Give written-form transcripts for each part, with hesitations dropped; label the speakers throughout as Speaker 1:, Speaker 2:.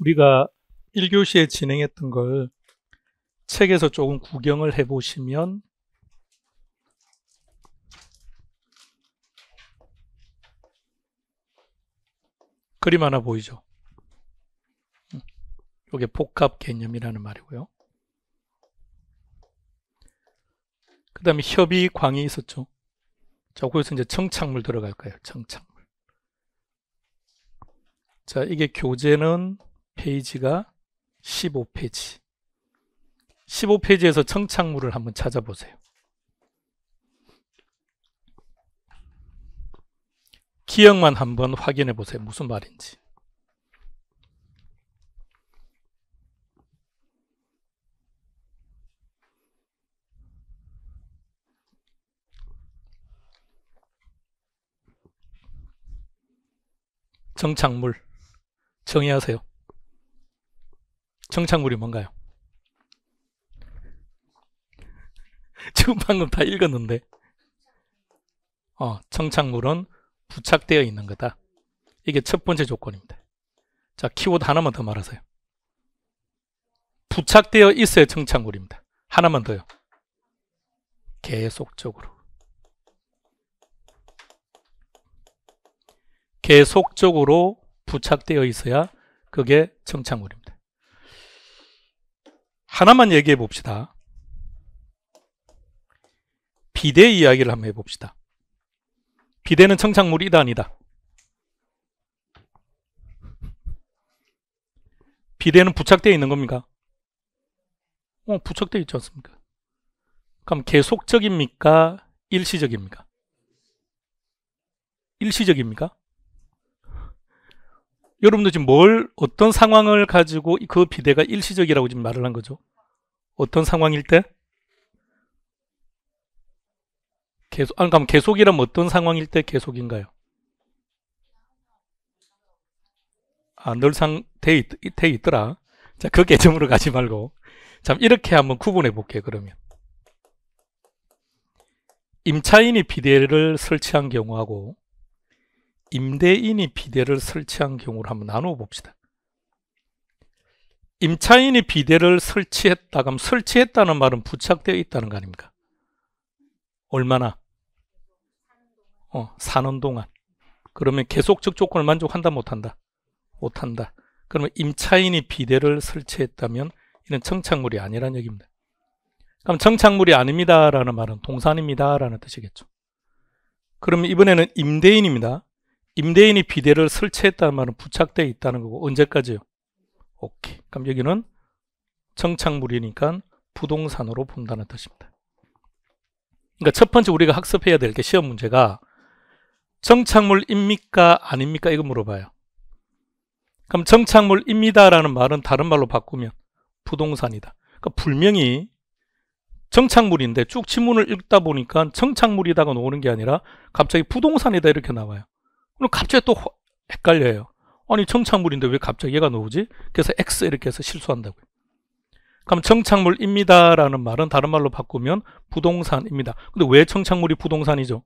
Speaker 1: 우리가 1교시에 진행했던 걸 책에서 조금 구경을 해보시면 그림 하나 보이죠? 이게 복합 개념이라는 말이고요. 그 다음에 협의광이 있었죠. 자, 거기서 이제 청착물 들어갈 거예요. 청착물. 자, 이게 교재는 페이지가 15페이지. 15페이지에서 청착물을 한번 찾아보세요. 기억만 한번 확인해 보세요. 무슨 말인지. 청착물 정의하세요. 청착물이 뭔가요? 지금 방금 다 읽었는데 청착물은 부착되어 있는 거다. 이게 첫 번째 조건입니다. 자, 키워드 하나만 더 말하세요. 부착되어 있어야 청착물입니다. 하나만 더요. 계속적으로. 계속적으로 부착되어 있어야 그게 청착물입니다. 하나만 얘기해 봅시다. 비대 이야기를 한번 해봅시다. 비대는 청착물이다 아니다? 비대는 부착되어 있는 겁니까? 부착되어 있지 않습니까? 그럼 계속적입니까? 일시적입니까? 일시적입니까? 여러분들 지금 어떤 상황을 가지고 그 비대가 일시적이라고 지금 말을 한 거죠? 어떤 상황일 때? 그럼 계속이라면 어떤 상황일 때 계속인가요? 늘상 돼 있더라. 자, 그 개념으로 가지 말고. 자, 이렇게 한번 구분해 볼게요, 그러면. 임차인이 비대를 설치한 경우하고 임대인이 비대를 설치한 경우를 한번 나누어 봅시다. 임차인이 비대를 설치했다. 그럼 설치했다는 말은 부착되어 있다는 거 아닙니까? 얼마나? 사는 동안. 그러면 계속적 조건을 만족한다 못한다? 못한다. 그러면 임차인이 비대를 설치했다면 이는 청착물이 아니라는 얘기입니다. 그럼 청착물이 아닙니다 라는 말은 동산입니다 라는 뜻이겠죠. 그러면 이번에는 임대인입니다. 임대인이 비대를 설치했다는 말은 부착되어 있다는 거고 언제까지요? 오케이. 그럼 여기는 청착물이니까 부동산으로 본다는 뜻입니다. 그러니까 첫 번째 우리가 학습해야 될 게 시험 문제가 청착물입니까? 아닙니까? 이거 물어봐요. 그럼 청착물입니다 라는 말은 다른 말로 바꾸면 부동산이다. 그러니까 분명히 청착물인데 쭉 지문을 읽다 보니까 청착물이다가 나오는 게 아니라 갑자기 부동산이다 이렇게 나와요. 그럼 갑자기 또 헷갈려요. 아니 청착물인데 왜 갑자기 얘가 나오지? 그래서 X 이렇게 해서 실수한다고요. 그럼 청착물입니다 라는 말은 다른 말로 바꾸면 부동산입니다. 근데 왜 청착물이 부동산이죠?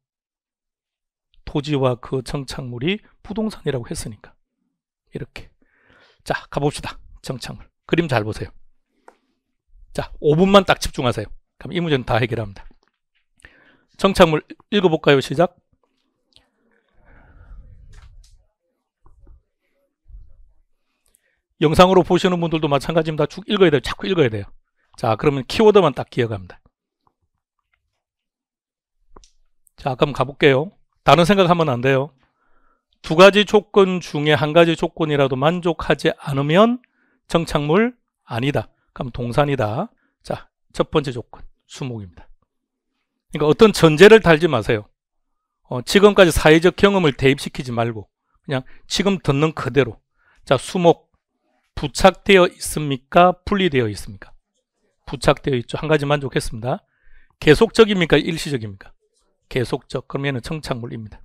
Speaker 1: 토지와 그 청착물이 부동산이라고 했으니까. 이렇게. 자, 가봅시다. 청착물. 그림 잘 보세요. 자, 5분만 딱 집중하세요. 그럼 이 문제는 다 해결합니다. 청착물 읽어볼까요? 시작. 영상으로 보시는 분들도 마찬가지입니다. 쭉 읽어야 돼요. 자꾸 읽어야 돼요. 자, 그러면 키워드만 딱 기억합니다. 자, 그럼 가볼게요. 다른 생각하면 안 돼요. 두 가지 조건 중에 한 가지 조건이라도 만족하지 않으면 청착물 아니다. 그럼 동산이다. 자, 첫 번째 조건 수목입니다. 그러니까 어떤 전제를 달지 마세요. 지금까지 사회적 경험을 대입시키지 말고 그냥 지금 듣는 그대로. 자, 수목 부착되어 있습니까? 분리되어 있습니까? 부착되어 있죠. 한 가지 만족했습니다. 계속적입니까? 일시적입니까? 계속적. 그러면 청착물입니다.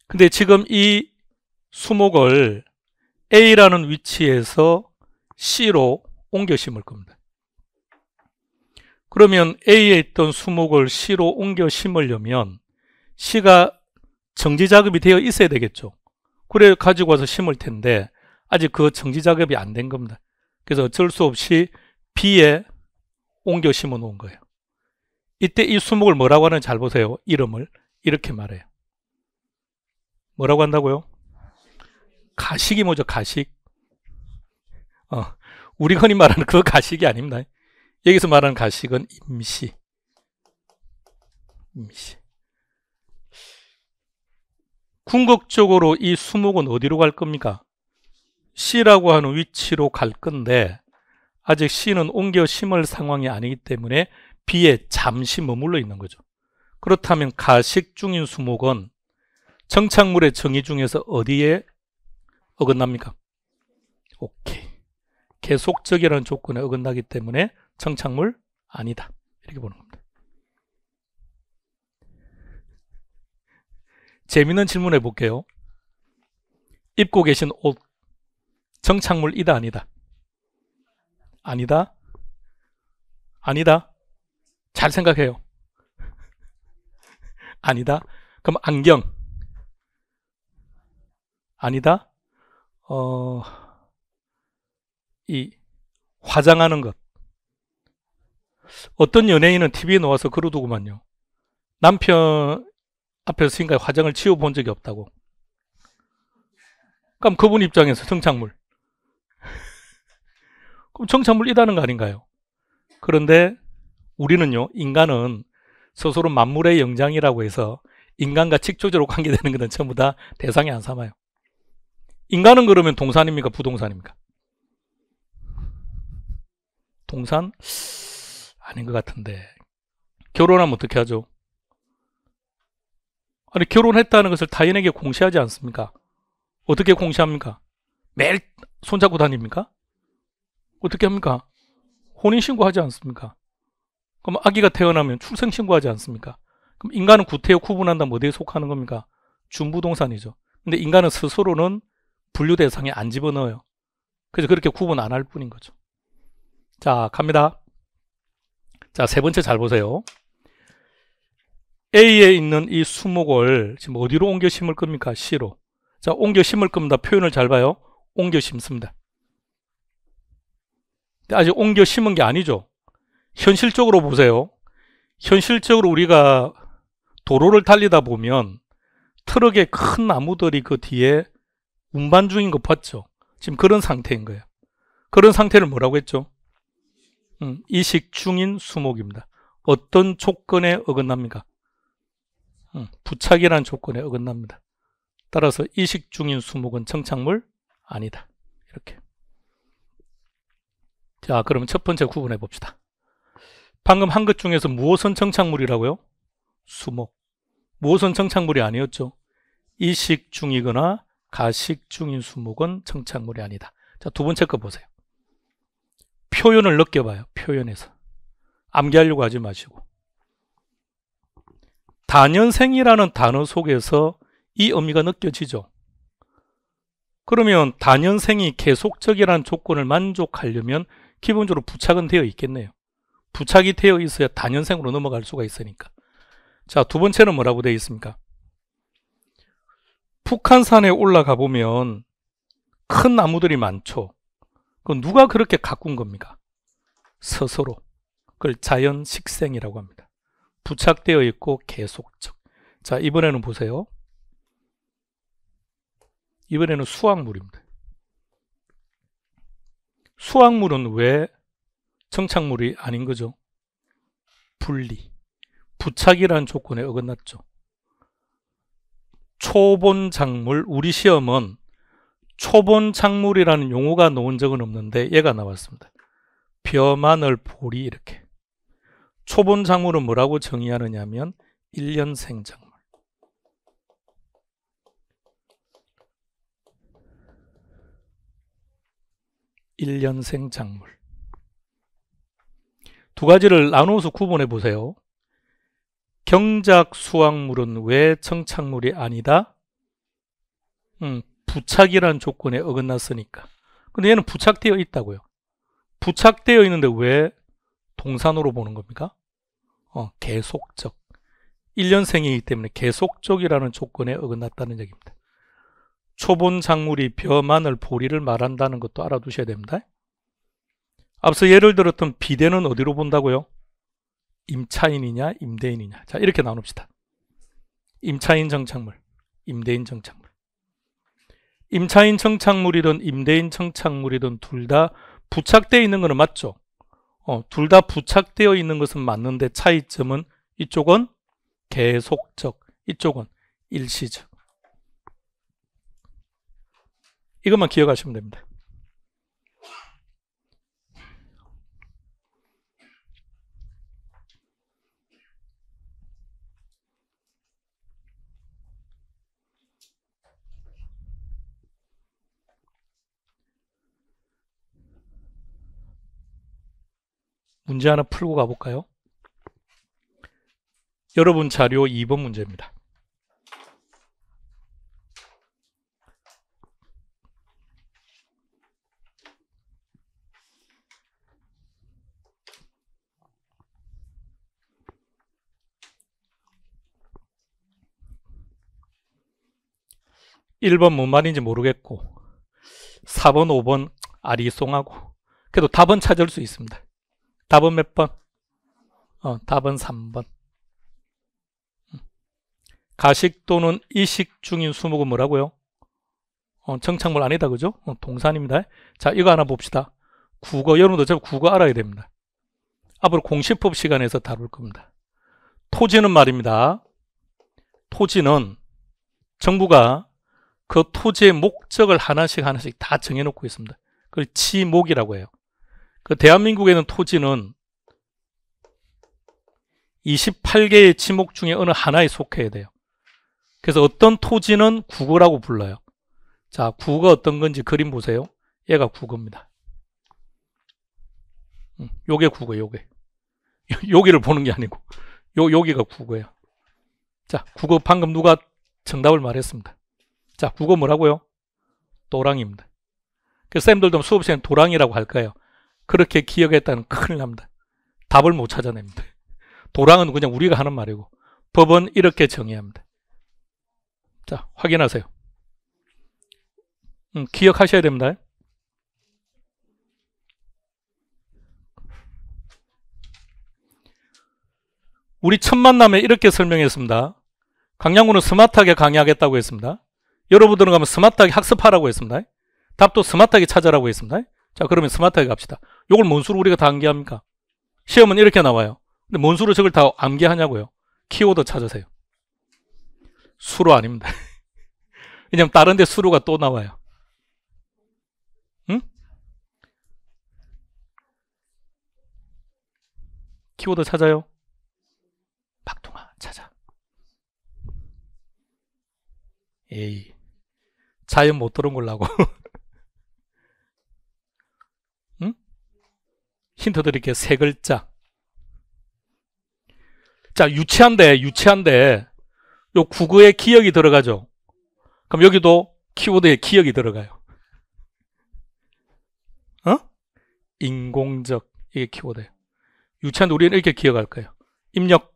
Speaker 1: 근데 지금 이 수목을 A라는 위치에서 C로 옮겨 심을 겁니다. 그러면 A에 있던 수목을 C로 옮겨 심으려면 C가 정지작업이 되어 있어야 되겠죠. 그래 가지고 와서 심을 텐데 아직 그 정지 작업이 안 된 겁니다. 그래서 어쩔 수 없이 B에 옮겨 심어 놓은 거예요. 이때 이 수목을 뭐라고 하는지 잘 보세요. 이름을 이렇게 말해요. 뭐라고 한다고요? 가식이 뭐죠? 가식. 우리 흔히 말하는 그 가식이 아닙니다. 여기서 말하는 가식은 임시. 궁극적으로 이 수목은 어디로 갈 겁니까? C라고 하는 위치로 갈 건데 아직 C는 옮겨 심을 상황이 아니기 때문에 B에 잠시 머물러 있는 거죠. 그렇다면 가식 중인 수목은 정착물의 정의 중에서 어디에 어긋납니까? 오케이. 계속적이라는 조건에 어긋나기 때문에 정착물 아니다. 이렇게 보는 겁니다. 재미있는 질문 해볼게요. 입고 계신 옷 정착물이다 아니다? 아니다? 아니다? 잘 생각해요. 아니다? 그럼 안경 아니다? 이 화장하는 것. 어떤 연예인은 TV에 나와서 그러더구만요. 남편 앞에서 지금까지 화장을 지워본 적이 없다고. 그럼 그분 입장에서 정착물. 그럼 정착물이다는 거 아닌가요? 그런데 우리는요, 인간은 스스로 만물의 영장이라고 해서 인간과 직접적으로 관계되는 것은 전부 다 대상이 안 삼아요. 인간은 그러면 동산입니까? 부동산입니까? 동산? 아닌 것 같은데. 결혼하면 어떻게 하죠? 아니, 결혼했다는 것을 타인에게 공시하지 않습니까? 어떻게 공시합니까? 매일 손잡고 다닙니까? 어떻게 합니까? 혼인신고하지 않습니까? 그럼 아기가 태어나면 출생신고하지 않습니까? 그럼 인간은 구태여 구분한다면 어디에 속하는 겁니까? 준부동산이죠. 근데 인간은 스스로는 분류 대상에 안 집어넣어요. 그래서 그렇게 구분 안 할 뿐인 거죠. 자, 갑니다. 자, 세 번째 잘 보세요. A에 있는 이 수목을 지금 어디로 옮겨 심을 겁니까? C로. 자, 옮겨 심을 겁니다. 표현을 잘 봐요. 옮겨 심습니다. 아직 옮겨 심은 게 아니죠. 현실적으로 보세요. 현실적으로 우리가 도로를 달리다 보면 트럭에 큰 나무들이 그 뒤에 운반 중인 거 봤죠? 지금 그런 상태인 거예요. 그런 상태를 뭐라고 했죠? 이식 중인 수목입니다. 어떤 조건에 어긋납니까? 부착이라는 조건에 어긋납니다. 따라서 이식 중인 수목은 정착물 아니다. 이렇게. 자, 그러면 첫 번째 구분해 봅시다. 방금 한 것 중에서 무엇은 정착물이라고요? 수목. 무엇은 정착물이 아니었죠? 이식 중이거나 가식 중인 수목은 정착물이 아니다. 자, 두 번째 거 보세요. 표현을 느껴봐요. 표현에서. 암기하려고 하지 마시고. 다년생이라는 단어 속에서 이 의미가 느껴지죠. 그러면 다년생이 계속적이라는 조건을 만족하려면 기본적으로 부착은 되어 있겠네요. 부착이 되어 있어야 다년생으로 넘어갈 수가 있으니까. 자, 두 번째는 뭐라고 되어 있습니까? 북한산에 올라가 보면 큰 나무들이 많죠. 그건 누가 그렇게 가꾼 겁니까? 스스로. 그걸 자연식생이라고 합니다. 부착되어 있고 계속적. 자, 이번에는 보세요. 이번에는 수확물입니다. 수확물은 왜 정착물이 아닌 거죠? 분리. 부착이라는 조건에 어긋났죠. 초본작물, 우리 시험은 초본작물이라는 용어가 나온 적은 없는데 얘가 나왔습니다. 벼, 마늘, 보리 이렇게. 초본작물은 뭐라고 정의하느냐 하면 1년생 작물. 1년생 작물. 두 가지를 나누어서 구분해 보세요. 경작 수확물은 왜 정착물이 아니다? 부착이라는 조건에 어긋났으니까. 근데 얘는 부착되어 있다고요. 부착되어 있는데 왜 동산으로 보는 겁니까? 계속적. 1년생이기 때문에 계속적이라는 조건에 어긋났다는 얘기입니다. 초본 작물이 벼, 마늘, 보리를 말한다는 것도 알아두셔야 됩니다. 앞서 예를 들었던 비대는 어디로 본다고요? 임차인이냐 임대인이냐. 자, 이렇게 나눕시다. 임차인 정착물, 임대인 정착물. 임차인 정착물이든 임대인 정착물이든 둘 다 부착되어 있는 것은 맞죠? 둘 다 부착되어 있는 것은 맞는데 차이점은 이쪽은 계속적, 이쪽은 일시적. 이것만 기억하시면 됩니다. 문제 하나 풀고 가볼까요? 여러분 자료 2번 문제입니다. (1번) 뭔 말인지 모르겠고 4번 5번 아리송하고 그래도 답은 찾을 수 있습니다. 답은 몇 번? 답은 3번. 가식 또는 이식 중인 수목은 뭐라고요? 정착물 아니다, 그죠? 동산입니다. 자, 이거 하나 봅시다. 국어, 여러분도 저 국어 알아야 됩니다. 앞으로 공시법 시간에서 다룰 겁니다. 토지는 말입니다. 토지는 정부가 그 토지의 목적을 하나씩 다 정해놓고 있습니다. 그걸 지목이라고 해요. 그 대한민국에는 토지는 28개의 지목 중에 어느 하나에 속해야 돼요. 그래서 어떤 토지는 국어라고 불러요. 자, 국어 어떤 건지 그림 보세요. 얘가 국어입니다. 요게 국어, 요게. 여기를 보는 게 아니고 여기가 국어예요. 자, 국어 방금 누가 정답을 말했습니다. 자, 국어 뭐라고요? 도랑입니다. 그래서 쌤들도 수업 시간에 도랑이라고 할까요? 그렇게 기억했다는 큰일 납니다. 답을 못 찾아냅니다. 도랑은 그냥 우리가 하는 말이고 법은 이렇게 정해야 합니다. 자, 확인하세요. 기억하셔야 됩니다. 우리 첫 만남에 이렇게 설명했습니다. 강양구는 스마트하게 강의하겠다고 했습니다. 여러분들은 가면 스마트하게 학습하라고 했습니다. 답도 스마트하게 찾아라고 했습니다. 자, 그러면 스마트하게 갑시다. 이걸 뭔 수로 우리가 다 암기합니까? 시험은 이렇게 나와요. 근데 뭔 수로 저걸 다 암기하냐고요? 키워드 찾으세요. 수로 아닙니다. 왜냐면 다른 데 수로가 또 나와요. 응? 키워드 찾아요. 박동아 찾아. 에이, 자연 못 들은 걸라고. 응? 힌트 드릴게요. 세 글자. 자, 유치한데 요 국어에 기억이 들어가죠. 그럼 여기도 키워드에 기억이 들어가요. 인공적, 이게 키워드예요. 유치한데 우리는 이렇게 기억할 거예요. 입력.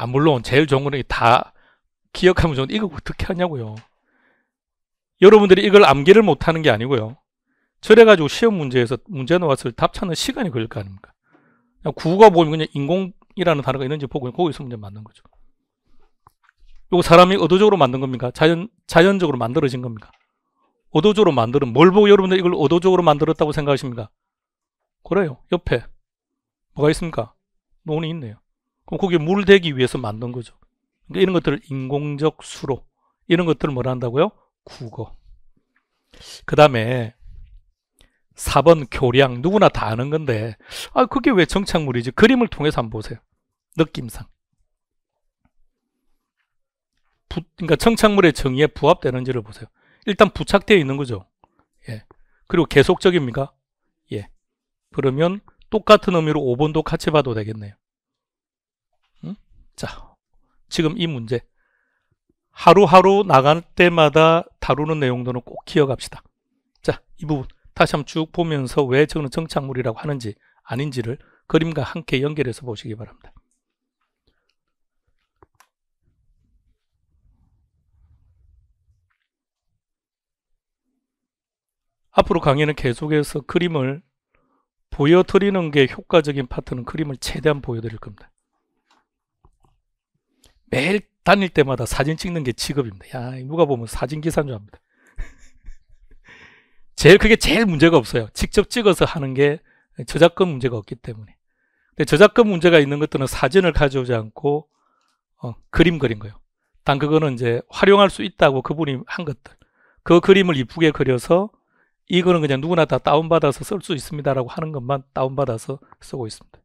Speaker 1: 물론 제일 좋은 거는 다 기억하면 좋은데 이거 어떻게 하냐고요. 여러분들이 이걸 암기를 못하는 게 아니고요. 저래가지고 시험 문제에서 문제 나왔을 때 답 찾는 시간이 걸릴 거 아닙니까? 국어가 보면 그냥 인공이라는 단어가 있는지 보고 거기서 문제 맞는 거죠. 이거 사람이 의도적으로 만든 겁니까? 자연적으로 만들어진 겁니까? 의도적으로 만들은 뭘 보고 여러분들 이걸 의도적으로 만들었다고 생각하십니까? 그래요. 옆에 뭐가 있습니까? 논이 있네요. 그럼 거기에 물 대기 위해서 만든 거죠. 그러니까 이런 것들을 인공적 수로, 이런 것들을 뭐라 한다고요? 국어. 그 다음에 4번 교량, 누구나 다 아는 건데 그게 왜 정착물이지? 그림을 통해서 한번 보세요. 느낌상. 그러니까 정착물의 정의에 부합되는지를 보세요. 일단 부착되어 있는 거죠. 예. 그리고 계속적입니까? 예. 그러면 똑같은 의미로 5번도 같이 봐도 되겠네요. 자, 지금 이 문제 하루하루 나갈 때마다 다루는 내용들은 꼭 기억합시다. 자, 이 부분 다시 한번 쭉 보면서 왜 저는 정착물이라고 하는지 아닌지를 그림과 함께 연결해서 보시기 바랍니다. 앞으로 강의는 계속해서 그림을 보여드리는 게 효과적인 파트는 그림을 최대한 보여드릴 겁니다. 매일 다닐 때마다 사진 찍는 게 직업입니다. 야, 누가 보면 사진 기사인 줄 압니다. 그게 제일 문제가 없어요. 직접 찍어서 하는 게 저작권 문제가 없기 때문에. 근데 저작권 문제가 있는 것들은 사진을 가져오지 않고 그림 그린 거예요. 단 그거는 이제 활용할 수 있다고 그분이 한 것들. 그 그림을 이쁘게 그려서 이거는 그냥 누구나 다 다운받아서 쓸 수 있습니다라고 하는 것만 다운받아서 쓰고 있습니다.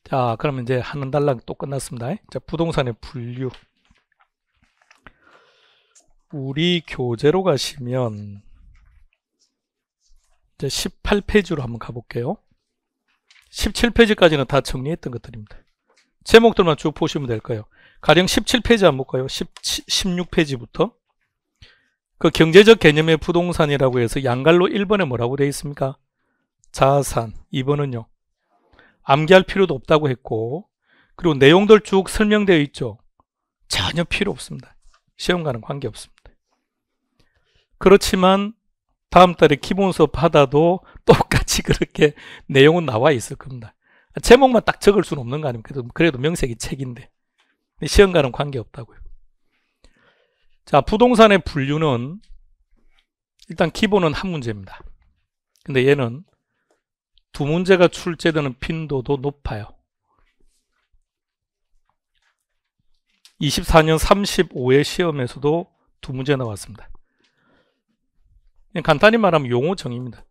Speaker 1: 자, 그러면 이제 하는 달랑 또 끝났습니다. 자, 부동산의 분류. 우리 교재로 가시면 이제 18페이지로 한번 가볼게요. 17페이지까지는 다 정리했던 것들입니다. 제목들만 쭉 보시면 될 거예요. 가령 17페이지 한번 볼까요? 16페이지부터. 그 경제적 개념의 부동산이라고 해서 양갈로 1번에 뭐라고 되어 있습니까? 자산. 2번은요. 암기할 필요도 없다고 했고, 그리고 내용들 쭉 설명되어 있죠. 전혀 필요 없습니다. 시험과는 관계없습니다. 그렇지만 다음 달에 기본 수업 하다도 똑같이 그렇게 내용은 나와 있을 겁니다. 제목만 딱 적을 수는 없는 거 아닙니까? 그래도 명색이 책인데. 시험과는 관계없다고요. 자, 부동산의 분류는 일단 기본은 한 문제입니다. 근데 얘는 두 문제가 출제되는 빈도도 높아요. 24년 35회 시험에서도 두 문제 나왔습니다. 간단히 말하면 용어 정의입니다.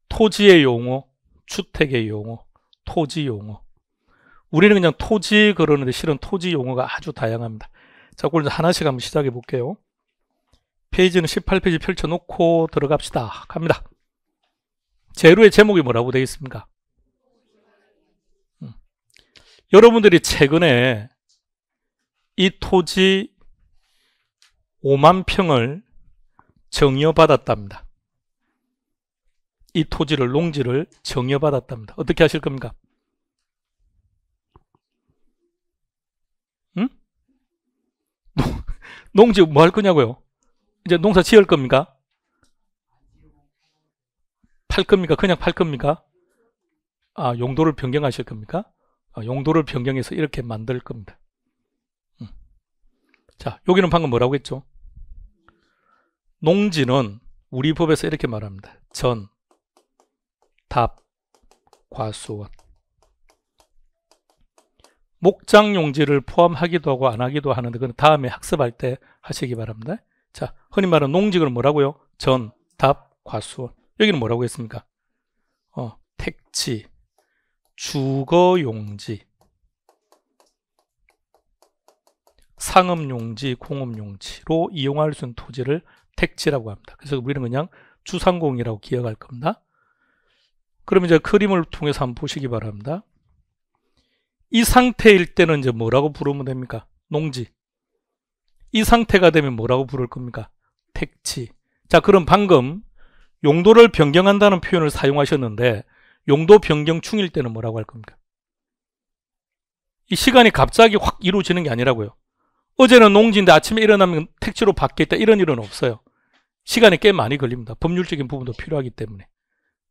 Speaker 1: 토지의 용어, 주택의 용어, 토지 용어. 우리는 그냥 토지 그러는데 실은 토지 용어가 아주 다양합니다. 자, 그걸 하나씩 한번 시작해 볼게요. 페이지는 18페이지 펼쳐놓고 들어갑시다. 갑니다. 재료의 제목이 뭐라고 되어 있습니까? 여러분들이 최근에 이 토지 5만 평을 정여받았답니다. 이 토지를, 농지를 정여받았답니다. 어떻게 하실 겁니까? 응? 농지 뭐 할 거냐고요? 이제 농사 지을 겁니까? 팔 겁니까? 그냥 팔 겁니까? 아, 용도를 변경하실 겁니까? 용도를 변경해서 이렇게 만들 겁니다. 자, 여기는 방금 뭐라고 했죠? 농지는 우리 법에서 이렇게 말합니다. 전, 답, 과수원. 목장 용지를 포함하기도 하고 안 하기도 하는데 그건 다음에 학습할 때 하시기 바랍니다. 자, 흔히 말하는 농지는 뭐라고요? 전, 답, 과수원. 여기는 뭐라고 했습니까? 택지, 주거용지, 상업용지, 공업용지로 이용할 수 있는 토지를 택지라고 합니다. 그래서 우리는 그냥 주상공이라고 기억할 겁니다. 그럼 이제 그림을 통해서 한번 보시기 바랍니다. 이 상태일 때는 이제 뭐라고 부르면 됩니까? 농지. 이 상태가 되면 뭐라고 부를 겁니까? 택지. 자, 그럼 방금 용도를 변경한다는 표현을 사용하셨는데 용도 변경 중일 때는 뭐라고 할 겁니까? 이 시간이 갑자기 확 이루어지는 게 아니라고요. 어제는 농지인데 아침에 일어나면 택지로 바뀌었다 이런 일은 없어요. 시간이 꽤 많이 걸립니다. 법률적인 부분도 필요하기 때문에.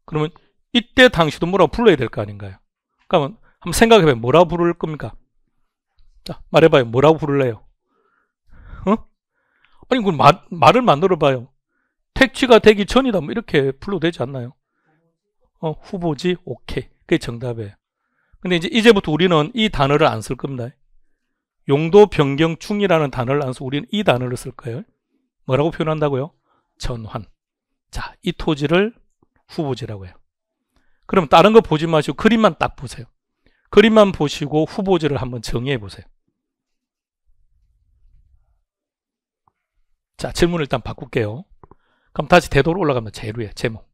Speaker 1: 그러면 이때 당시도 뭐라고 불러야 될 거 아닌가요? 그러면 한번 생각해봐요. 뭐라고 부를 겁니까? 자, 말해봐요. 뭐라고 부를래요? 아니, 그 말을 만들어봐요. 택지가 되기 전이다. 뭐 이렇게 불러도 되지 않나요? 후보지? 오케이. 그게 정답이에요. 근데 이제부터 우리는 이 단어를 안 쓸 겁니다. 용도 변경 중이라는 단어를 안 쓰고 우리는 이 단어를 쓸 거예요. 뭐라고 표현한다고요? 전환. 자, 이 토지를 후보지라고 해요. 그럼 다른 거 보지 마시고 그림만 딱 보세요. 그림만 보시고 후보지를 한번 정의해 보세요. 자, 질문을 일단 바꿀게요. 그럼 다시 대도로 올라가면 재료의 제목.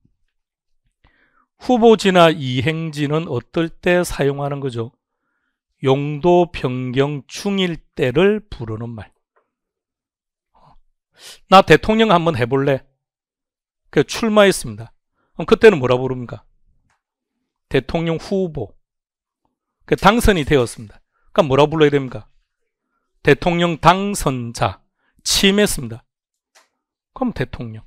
Speaker 1: 후보지나 이행지는 어떨 때 사용하는 거죠? 용도 변경 중일 때를 부르는 말. 나 대통령 한번 해볼래? 그 출마했습니다. 그럼 그때는 뭐라 부릅니까? 대통령 후보. 그 당선이 되었습니다. 그럼 뭐라 불러야 됩니까? 대통령 당선자. 취임했습니다. 그럼 대통령.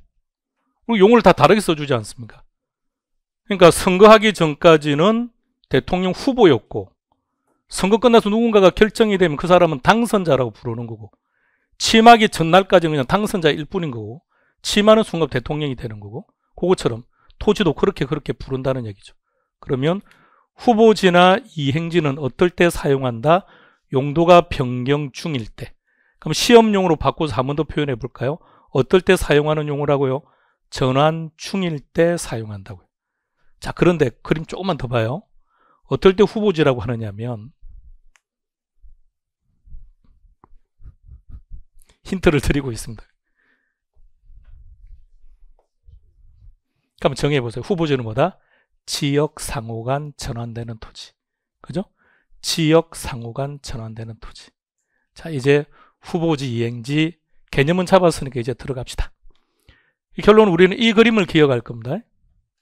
Speaker 1: 그리고 용어를 다 다르게 써주지 않습니까? 그러니까 선거하기 전까지는 대통령 후보였고 선거 끝나서 누군가가 결정이 되면 그 사람은 당선자라고 부르는 거고 취임하기 전날까지는 그냥 당선자일 뿐인 거고 취임하는 순간 대통령이 되는 거고 그것처럼 토지도 그렇게 부른다는 얘기죠. 그러면 후보지나 이행지는 어떨 때 사용한다? 용도가 변경 중일 때. 그럼 시험용으로 바꿔서 한 번 더 표현해 볼까요? 어떨 때 사용하는 용어라고요? 전환 중일 때 사용한다고요. 자, 그런데 그림 조금만 더 봐요. 어떨 때 후보지라고 하느냐면 힌트를 드리고 있습니다. 한번 정해 보세요. 후보지는 뭐다? 지역 상호 간 전환되는 토지. 그죠? 지역 상호 간 전환되는 토지. 자, 이제 후보지 이행지 개념은 잡았으니까 이제 들어갑시다. 이 결론은 우리는 이 그림을 기억할 겁니다.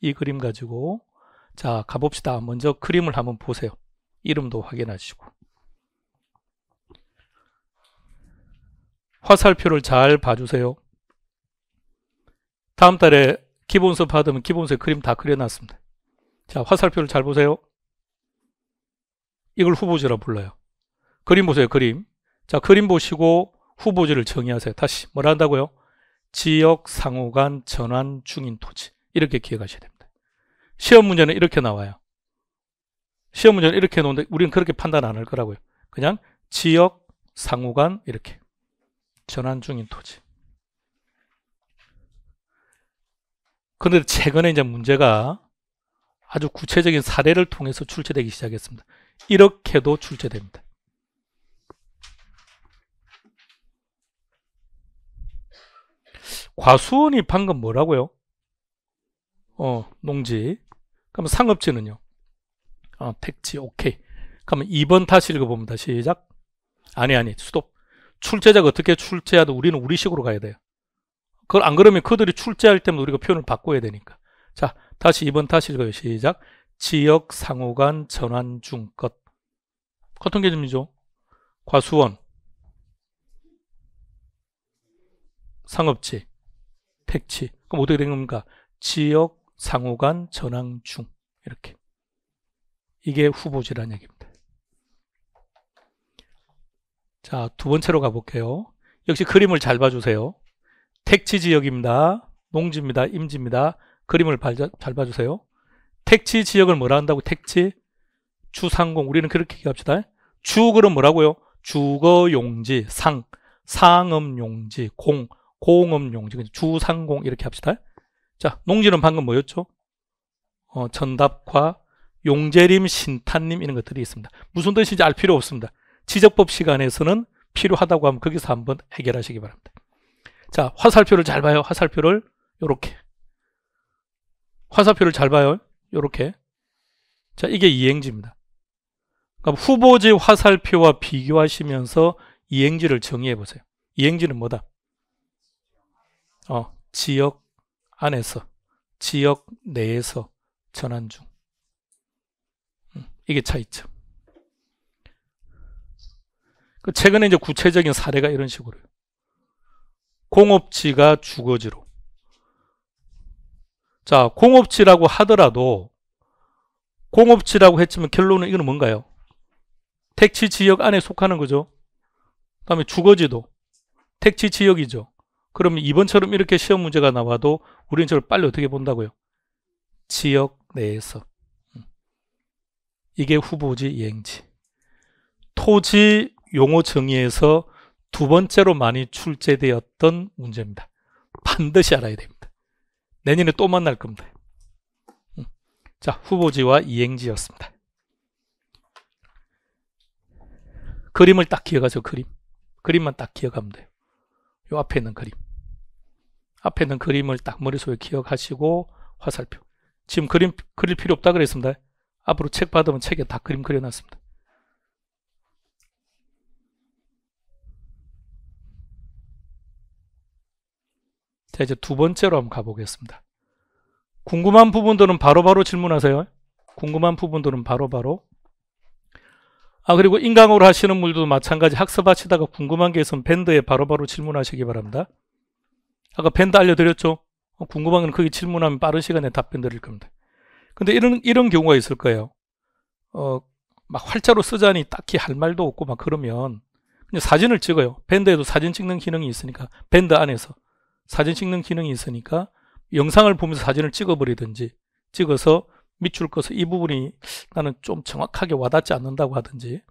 Speaker 1: 이 그림 가지고 자, 가봅시다. 먼저 그림을 한번 보세요. 이름도 확인하시고. 화살표를 잘 봐주세요. 다음 달에 기본서 받으면 기본서에 그림 다 그려놨습니다. 자, 화살표를 잘 보세요. 이걸 후보지라 불러요. 그림 보세요. 그림. 자, 그림 보시고 후보지를 정의하세요. 다시 뭐라 한다고요? 지역 상호 간 전환 중인 토지. 이렇게 기억하셔야 됩니다. 시험 문제는 이렇게 나와요. 시험 문제는 이렇게 놓는데 우리는 그렇게 판단 안 할 거라고요. 그냥 지역 상호 간 이렇게 전환 중인 토지. 그런데 최근에 이제 문제가 아주 구체적인 사례를 통해서 출제되기 시작했습니다. 이렇게도 출제됩니다. 과수원이 방금 뭐라고요? 농지. 그러면 상업지는요? 택지, 오케이. 그러면 2번 다시 읽어봅니다. 시작. 아니, 스톱. 출제자가 어떻게 출제하든 우리는 우리식으로 가야 돼요. 그걸 안 그러면 그들이 출제할 때면 우리가 표현을 바꿔야 되니까. 자, 다시 2번 다시 읽어요. 시작. 지역 상호 간 전환 중 것. 같은 개념이죠. 과수원, 상업지, 택지. 그럼 어떻게 된 겁니까? 지역 상호 간 전환 중. 이렇게. 이게 후보지라는 얘기입니다. 자, 두 번째로 가볼게요. 역시 그림을 잘 봐주세요. 택지 지역입니다. 농지입니다. 임지입니다. 그림을 잘 봐주세요. 택지 지역을 뭐라 한다고? 택지 주상공. 우리는 그렇게 기억합시다. 주 그럼 뭐라고요? 주거용지, 상업용지, 공업용지, 주상공 이렇게 합시다. 자, 농지는 방금 뭐였죠? 전답과 용재림, 신탄림 이런 것들이 있습니다. 무슨 뜻인지 알 필요 없습니다. 지적법 시간에서는 필요하다고 하면 거기서 한번 해결하시기 바랍니다. 자, 화살표를 잘 봐요. 화살표를 요렇게. 화살표를 잘 봐요. 요렇게. 자, 이게 이행지입니다. 그럼 후보지 화살표와 비교하시면서 이행지를 정의해 보세요. 이행지는 뭐다? 지역 안에서, 지역 내에서 전환 중. 이게 차이점. 최근에 이제 구체적인 사례가 이런 식으로요. 공업지가 주거지로. 자, 공업지라고 하더라도 공업지라고 했지만 결론은 이거는 뭔가요? 택지 지역 안에 속하는 거죠. 그 다음에 주거지도 택지 지역이죠. 그러면 이번처럼 이렇게 시험 문제가 나와도 우리는 저를 빨리 어떻게 본다고요? 지역 내에서. 이게 후보지 이행지. 토지 용어 정의에서 두 번째로 많이 출제되었던 문제입니다. 반드시 알아야 됩니다. 내년에 또 만날 겁니다. 자, 후보지와 이행지였습니다. 그림을 딱 기억하세요. 그림만 딱 기억하면 돼요. 요 앞에 있는 그림. 앞에 있는 그림을 딱 머릿속에 기억하시고 화살표. 지금 그림 그릴 필요 없다 그랬습니다. 앞으로 책 받으면 책에 다 그림 그려놨습니다. 자, 이제 두 번째로 한번 가보겠습니다. 궁금한 부분들은 바로바로 질문하세요. 궁금한 부분들은 바로바로. 그리고 인강으로 하시는 분들도 마찬가지 학습하시다가 궁금한 게 있으면 밴드에 바로바로 질문하시기 바랍니다. 아까 밴드 알려드렸죠? 궁금한 건 거기 질문하면 빠른 시간에 답변 드릴 겁니다. 근데 이런 경우가 있을 거예요. 막 활자로 쓰자니 딱히 할 말도 없고 막 그러면 그냥 사진을 찍어요. 밴드에도 사진 찍는 기능이 있으니까, 밴드 안에서 사진 찍는 기능이 있으니까 영상을 보면서 사진을 찍어버리든지, 찍어서 밑줄 꺼서 이 부분이 나는 좀 정확하게 와닿지 않는다고 하든지.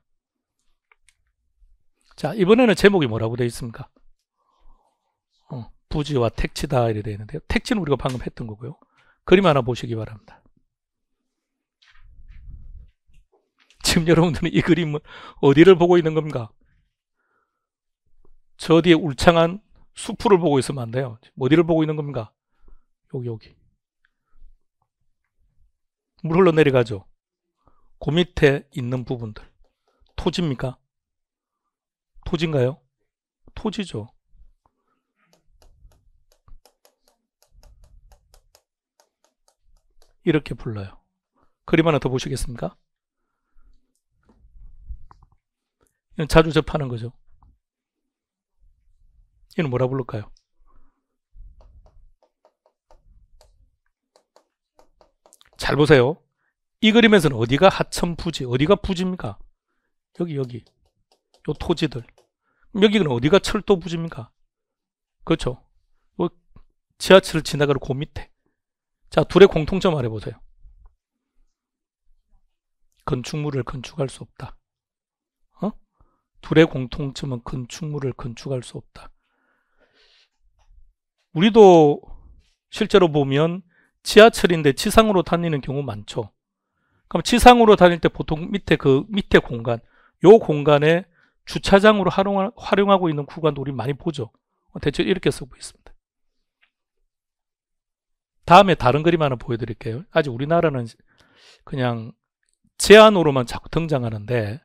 Speaker 1: 자, 이번에는 제목이 뭐라고 되어 있습니까? 부지와 택지다 이렇게 되어 있는데요. 택지는 우리가 방금 했던 거고요. 그림 하나 보시기 바랍니다. 지금 여러분들은 이 그림은 어디를 보고 있는 겁니까? 저 뒤에 울창한 수풀을 보고 있으면 안 돼요. 어디를 보고 있는 겁니까? 여기. 물 흘러내려가죠. 그 밑에 있는 부분들. 토지입니까? 토지인가요? 토지죠. 이렇게 불러요. 그림 하나 더 보시겠습니까? 이건 자주 접하는 거죠. 이는 뭐라 부를까요? 잘 보세요. 이 그림에서는 어디가 하천 부지, 어디가 부지입니까? 여기. 요 토지들. 여기는 어디가 철도 부지입니까? 그렇죠. 요 지하철을 지나가는 그 밑에. 자, 둘의 공통점 알아보세요. 건축물을 건축할 수 없다. 둘의 공통점은 건축물을 건축할 수 없다. 우리도 실제로 보면 지하철인데 지상으로 다니는 경우 많죠. 그럼 지상으로 다닐 때 보통 밑에 공간, 요 공간에 주차장으로 활용하고 있는 구간도 우리 많이 보죠. 대충 이렇게 쓰고 있습니다. 다음에 다른 그림 하나 보여드릴게요. 아직 우리나라는 그냥 제한으로만 자꾸 등장하는데,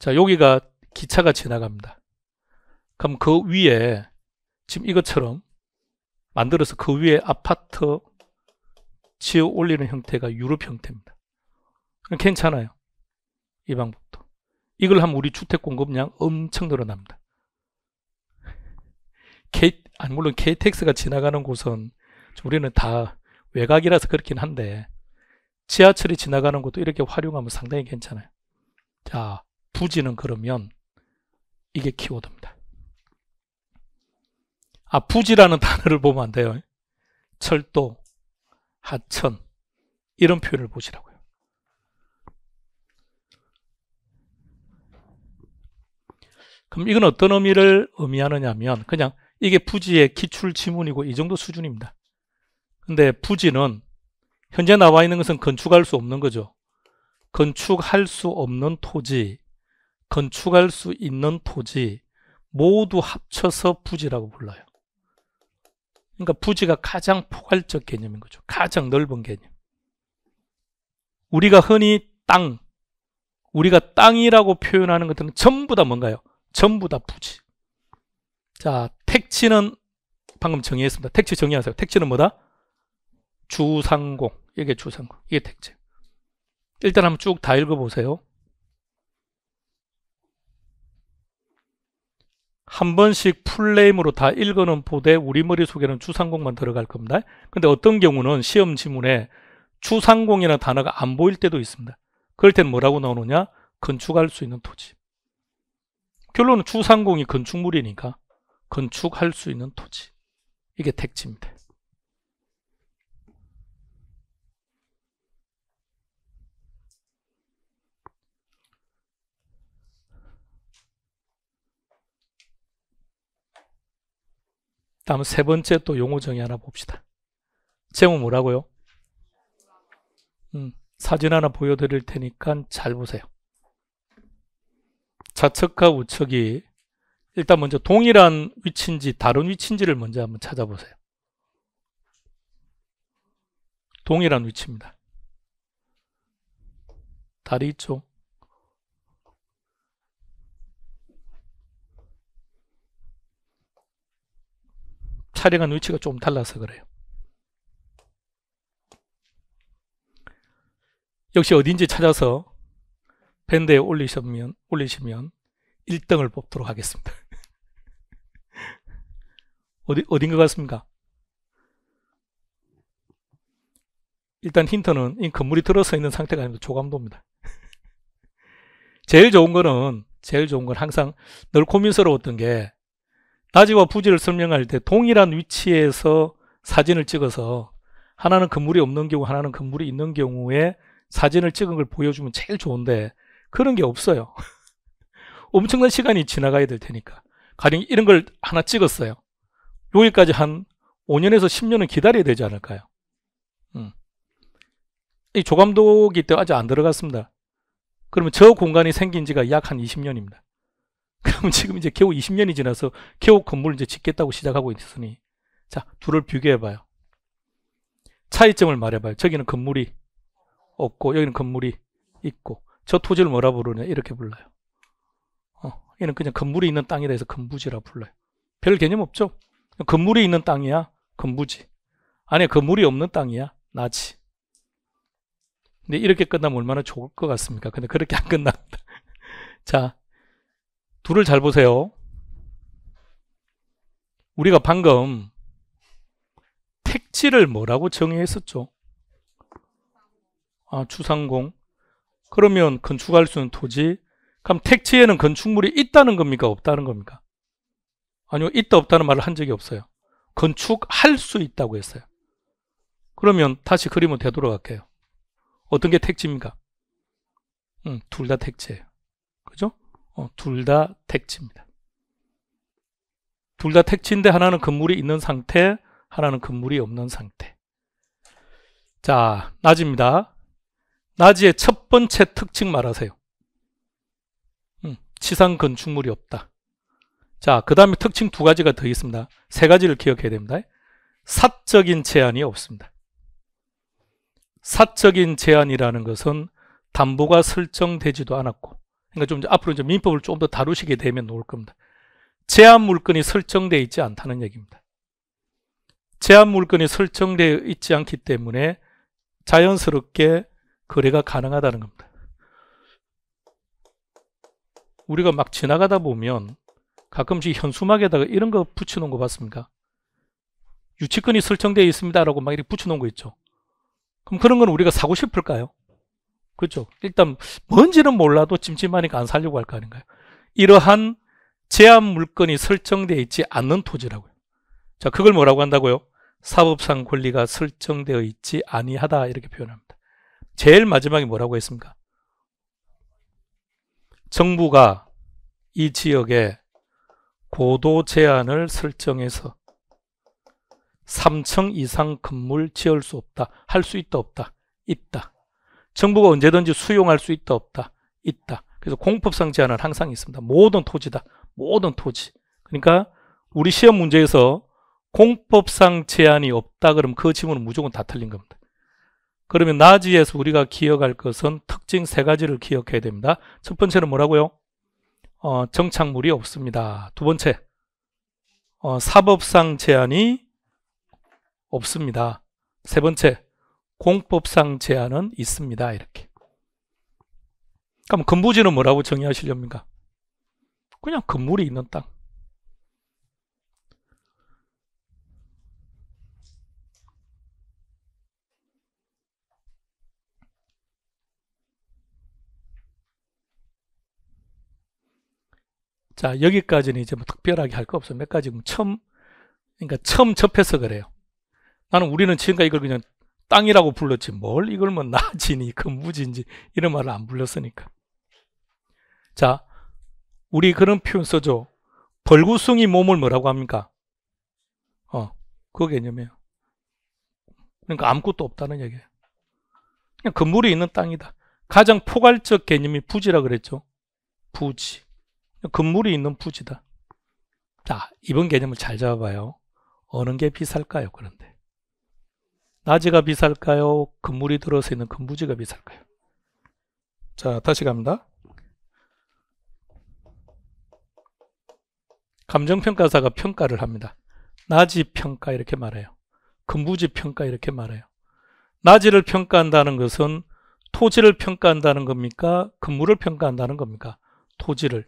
Speaker 1: 자, 여기가 기차가 지나갑니다. 그럼 그 위에 지금 이것처럼 만들어서 그 위에 아파트 지어 올리는 형태가 유럽 형태입니다. 괜찮아요. 이 방법도. 이걸 하면 우리 주택 공급량 엄청 늘어납니다. 물론 KTX가 지나가는 곳은 우리는 다 외곽이라서 그렇긴 한데, 지하철이 지나가는 곳도 이렇게 활용하면 상당히 괜찮아요. 자, 부지는 그러면 이게 키워드입니다. 부지라는 단어를 보면 안 돼요. 철도, 하천, 이런 표현을 보시라고요. 그럼 이건 어떤 의미를 의미하느냐 하면 그냥 이게 부지의 기출 지문이고 이 정도 수준입니다. 근데 부지는 현재 나와 있는 것은 건축할 수 없는 거죠. 건축할 수 없는 토지, 건축할 수 있는 토지 모두 합쳐서 부지라고 불러요. 그러니까 부지가 가장 포괄적 개념인 거죠. 가장 넓은 개념. 우리가 흔히 우리가 땅이라고 표현하는 것들은 전부 다 뭔가요? 전부 다 부지. 자, 택지는 방금 정의했습니다. 택지 정의하세요. 택지는 뭐다? 주상공. 이게 주상공. 이게 택지. 일단 한번 쭉 다 읽어보세요. 한 번씩 풀네임으로 다 읽어는 보되 우리 머릿속에는 주상공만 들어갈 겁니다. 근데 어떤 경우는 시험 지문에 주상공이라는 단어가 안 보일 때도 있습니다. 그럴 때는 뭐라고 나오느냐? 건축할 수 있는 토지. 결론은 주상공이 건축물이니까 건축할 수 있는 토지. 이게 택지입니다. 다음 세 번째 또 용어 정의 하나 봅시다. 제목 뭐라고요? 사진 하나 보여드릴 테니까 잘 보세요. 좌측과 우측이 일단 먼저 동일한 위치인지 다른 위치인지를 먼저 한번 찾아보세요. 동일한 위치입니다. 다리 있죠? 촬영한 위치가 좀 달라서 그래요. 역시 어딘지 찾아서 밴드에 올리시면 1등을 뽑도록 하겠습니다. 어딘 것 같습니까? 일단 힌트는 이 건물이 들어서 있는 상태가 아니라 조감도입니다. 제일 좋은 건 항상 늘 고민스러웠던 게 나지와 부지를 설명할 때 동일한 위치에서 사진을 찍어서 하나는 건물이 없는 경우, 하나는 건물이 있는 경우에 사진을 찍은 걸 보여주면 제일 좋은데 그런 게 없어요. 엄청난 시간이 지나가야 될 테니까. 가령 이런 걸 하나 찍었어요. 여기까지 한 5년에서 10년은 기다려야 되지 않을까요? 이 조감도기 때문에 아직 안 들어갔습니다. 그러면 저 공간이 생긴 지가 약 한 20년입니다. 그럼 지금 이제 겨우 20년이 지나서 겨우 건물을 이제 짓겠다고 시작하고 있으니, 자, 둘을 비교해봐요. 차이점을 말해봐요. 저기는 건물이 없고 여기는 건물이 있고, 저 토지를 뭐라 부르냐? 이렇게 불러요. 얘는 그냥 건물이 있는 땅이라 해서 건부지라 불러요. 별 개념 없죠? 건물이 있는 땅이야 건부지, 아니 건물이 없는 땅이야 나지. 근데 이렇게 끝나면 얼마나 좋을 것 같습니까? 근데 그렇게 안 끝납니다. 자, 둘을 잘 보세요. 우리가 방금 택지를 뭐라고 정의했었죠? 주상공. 그러면 건축할 수 있는 토지. 그럼 택지에는 건축물이 있다는 겁니까? 없다는 겁니까? 아니요, 있다 없다는 말을 한 적이 없어요. 건축할 수 있다고 했어요. 그러면 다시 그림을 되돌아갈게요. 어떤 게 택지입니까? 둘 다 택지예요. 그죠? 둘 다 택지입니다. 둘 다 택지인데 하나는 건물이 있는 상태, 하나는 건물이 없는 상태. 자, 낮입니다. 낮의 첫 번째 특징 말하세요. 지상 건축물이 없다. 자, 그 다음에 특징 두 가지가 더 있습니다. 세 가지를 기억해야 됩니다. 사적인 제한이 없습니다. 사적인 제한이라는 것은 담보가 설정되지도 않았고, 그러니까 좀 앞으로 이제 민법을 좀 더 다루시게 되면 놓을 겁니다. 제한 물건이 설정되어 있지 않다는 얘기입니다. 제한 물건이 설정되어 있지 않기 때문에 자연스럽게 거래가 가능하다는 겁니다. 우리가 막 지나가다 보면 가끔씩 현수막에다가 이런 거 붙여놓은 거 봤습니까? 유치권이 설정되어 있습니다라고 막 이렇게 붙여놓은 거 있죠. 그럼 그런 건 우리가 사고 싶을까요? 그렇죠. 일단 뭔지는 몰라도 찜찜하니까 안 사려고 할 거 아닌가요? 이러한 제한 물건이 설정되어 있지 않는 토지라고요. 자, 그걸 뭐라고 한다고요? 사법상 권리가 설정되어 있지 아니하다, 이렇게 표현합니다. 제일 마지막에 뭐라고 했습니까? 정부가 이 지역에 고도 제한을 설정해서 3층 이상 건물 지을 수 없다. 할 수 있다 없다? 있다. 정부가 언제든지 수용할 수 있다 없다? 있다. 그래서 공법상 제한은 항상 있습니다. 모든 토지다. 모든 토지. 그러니까 우리 시험 문제에서 공법상 제한이 없다 그러면 그 지문은 무조건 다 틀린 겁니다. 그러면 나지에서 우리가 기억할 것은 특징 세 가지를 기억해야 됩니다. 첫 번째는 뭐라고요? 정착물이 없습니다. 두 번째, 사법상 제한이 없습니다. 세 번째, 공법상 제한은 있습니다. 이렇게. 그럼 건부지는 뭐라고 정의하시렵니까? 그냥 건물이 있는 땅. 자, 여기까지는 이제 뭐 특별하게 할 거 없어요. 몇 가지 그러니까 처음 접해서 그래요. 나는 우리는 지금까지 이걸 그냥 땅이라고 불렀지 뭘 이걸 뭐 나지니 건부지인지 이런 말을 안 불렀으니까. 자, 우리 그런 표현 써줘. 벌구숭이 몸을 뭐라고 합니까? 그 개념이에요. 그러니까 아무것도 없다는 얘기예요. 그냥 건물이 있는 땅이다. 가장 포괄적 개념이 부지라 그랬죠. 부지. 건물이 있는 부지다. 자, 이번 개념을 잘 잡아봐요. 어느 게 비쌀까요? 그런데 나지가 비쌀까요? 건물이 들어서 있는 건부지가 비쌀까요? 자, 다시 갑니다. 감정평가사가 평가를 합니다. 나지 평가 이렇게 말해요. 건부지 평가 이렇게 말해요. 나지를 평가한다는 것은 토지를 평가한다는 겁니까? 건물을 평가한다는 겁니까? 토지를.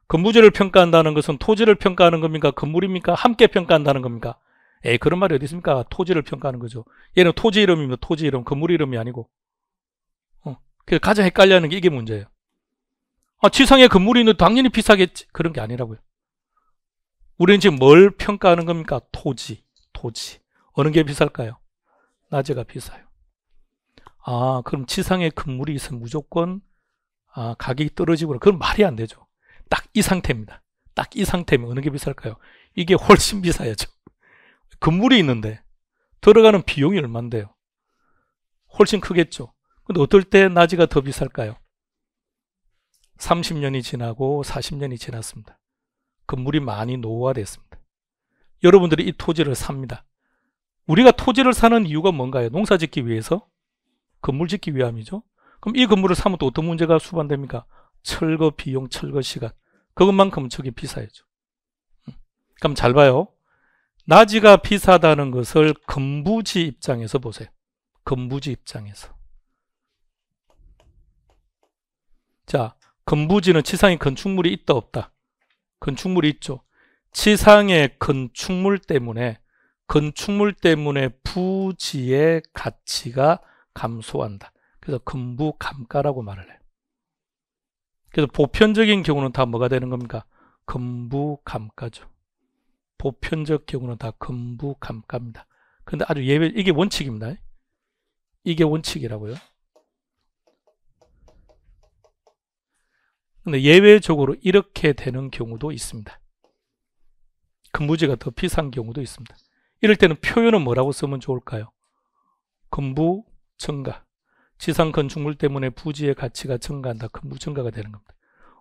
Speaker 1: 건물주를 평가한다는 것은 토지를 평가하는 겁니까? 건물입니까? 함께 평가한다는 겁니까? 그런 말이 어디 있습니까? 토지를 평가하는 거죠. 얘는 토지 이름입니다. 토지 이름, 건물 이름이 아니고. 그래서 가장 헷갈려 하는 게 이게 문제예요. 지상에 건물이 있는데 당연히 비싸겠지. 그런 게 아니라고요. 우리는 지금 뭘 평가하는 겁니까? 토지. 어느 게 비쌀까요? 낮에가 비싸요. 그럼 지상에 건물이 있으면 무조건 가격이 떨어지고 그건 말이 안 되죠. 딱 이 상태입니다. 딱 이 상태면 어느 게 비쌀까요? 이게 훨씬 비싸야죠. 건물이 있는데 들어가는 비용이 얼만데요? 훨씬 크겠죠. 근데 어떨 때 낮이가 더 비쌀까요? 30년이 지나고 40년이 지났습니다. 건물이 많이 노후화됐습니다. 여러분들이 이 토지를 삽니다. 우리가 토지를 사는 이유가 뭔가요? 농사 짓기 위해서? 건물 짓기 위함이죠. 그럼 이 건물을 사면 또 어떤 문제가 수반됩니까? 철거 비용, 철거 시간. 그것만큼 저게 비싸야죠. 그럼 잘 봐요. 낮이가 비싸다는 것을 건부지 입장에서 보세요. 건부지 입장에서. 자, 건부지는 지상에 건축물이 있다 없다? 건축물이 있죠. 지상의 건축물 때문에 부지의 가치가 감소한다. 그래서 건부감가라고 말을 해요. 그래서 보편적인 경우는 다 뭐가 되는 겁니까? 건부감가죠. 보편적 경우는 다 건부감가입니다. 근데 아주 예외, 이게 원칙입니다. 이게 원칙이라고요. 근데 예외적으로 이렇게 되는 경우도 있습니다. 건부지가 더 비싼 경우도 있습니다. 이럴 때는 표현은 뭐라고 쓰면 좋을까요? 건부 증가. 지상 건축물 때문에 부지의 가치가 증가한다. 건부 증가가 되는 겁니다.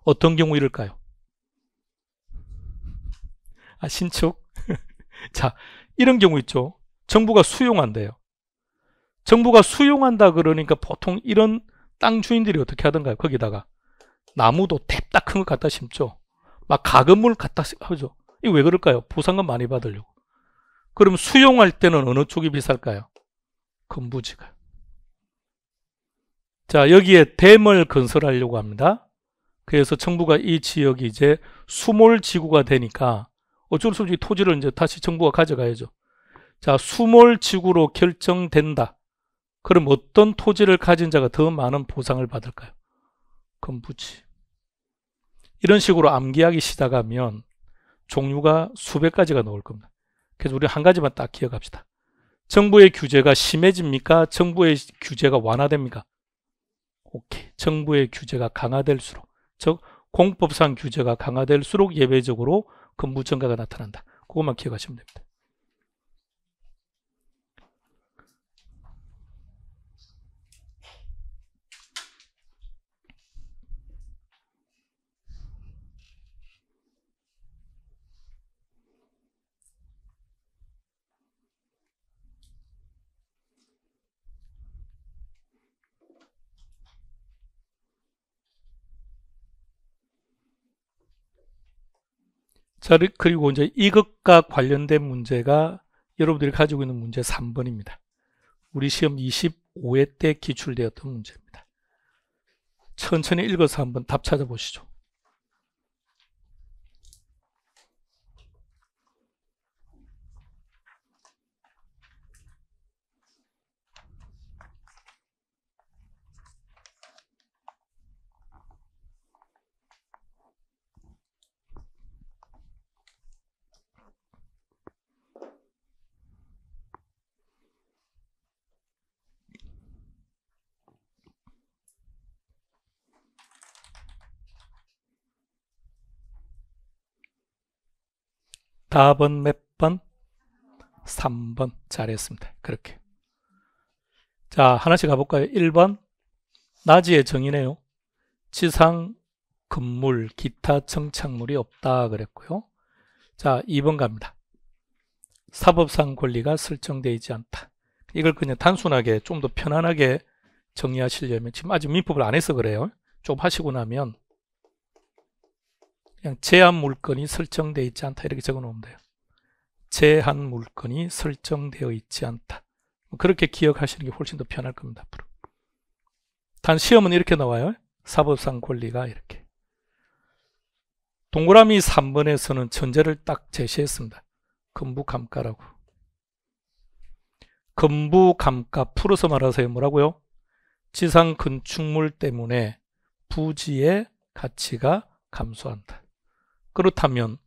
Speaker 1: 어떤 경우 이럴까요? 신축? 자, 이런 경우 있죠. 정부가 수용한대요. 정부가 수용한다 그러니까 보통 이런 땅 주인들이 어떻게 하던가요? 거기다가 나무도 탭딱 큰 거 갖다 심죠. 막 가건물 갖다 하죠. 이거 왜 그럴까요? 보상금 많이 받으려고. 그럼 수용할 때는 어느 쪽이 비쌀까요? 건부지가. 자, 여기에 댐을 건설하려고 합니다. 그래서 정부가 이 지역이 이제 수몰지구가 되니까 어쩔 수 없이 토지를 이제 다시 정부가 가져가야죠. 자, 수몰지구로 결정된다. 그럼 어떤 토지를 가진 자가 더 많은 보상을 받을까요? 건부지. 이런 식으로 암기하기 시작하면 종류가 수백 가지가 나올 겁니다. 그래서 우리 한 가지만 딱 기억합시다. 정부의 규제가 심해집니까? 정부의 규제가 완화됩니까? 오케이. 정부의 규제가 강화될수록, 즉 공법상 규제가 강화될수록 예외적으로 건부 증가가 나타난다. 그것만 기억하시면 됩니다. 자, 그리고 이제 이것과 관련된 문제가 여러분들이 가지고 있는 문제 3번입니다. 우리 시험 25회 때 기출되었던 문제입니다. 천천히 읽어서 한번 답 찾아보시죠. 답은 몇 번? 3번. 잘했습니다. 그렇게. 자, 하나씩 가볼까요? 1번. 낮이의 정의네요. 지상 건물, 기타 정착물이 없다 그랬고요. 자, 2번 갑니다. 사법상 권리가 설정되어 있지 않다. 이걸 그냥 단순하게 좀 더 편안하게 정리하시려면 지금 아직 민법을 안 해서 그래요. 좀 하시고 나면 그냥 제한 물건이 설정되어 있지 않다 이렇게 적어 놓으면 돼요. 제한 물건이 설정되어 있지 않다. 그렇게 기억하시는 게 훨씬 더 편할 겁니다. 앞으로. 단 시험은 이렇게 나와요. 사법상 권리가 이렇게. 동그라미 3번에서는 전제를 딱 제시했습니다. 금부감가라고. 금부감가 풀어서 말하세요. 뭐라고요? 지상 건축물 때문에 부지의 가치가 감소한다. 그렇다면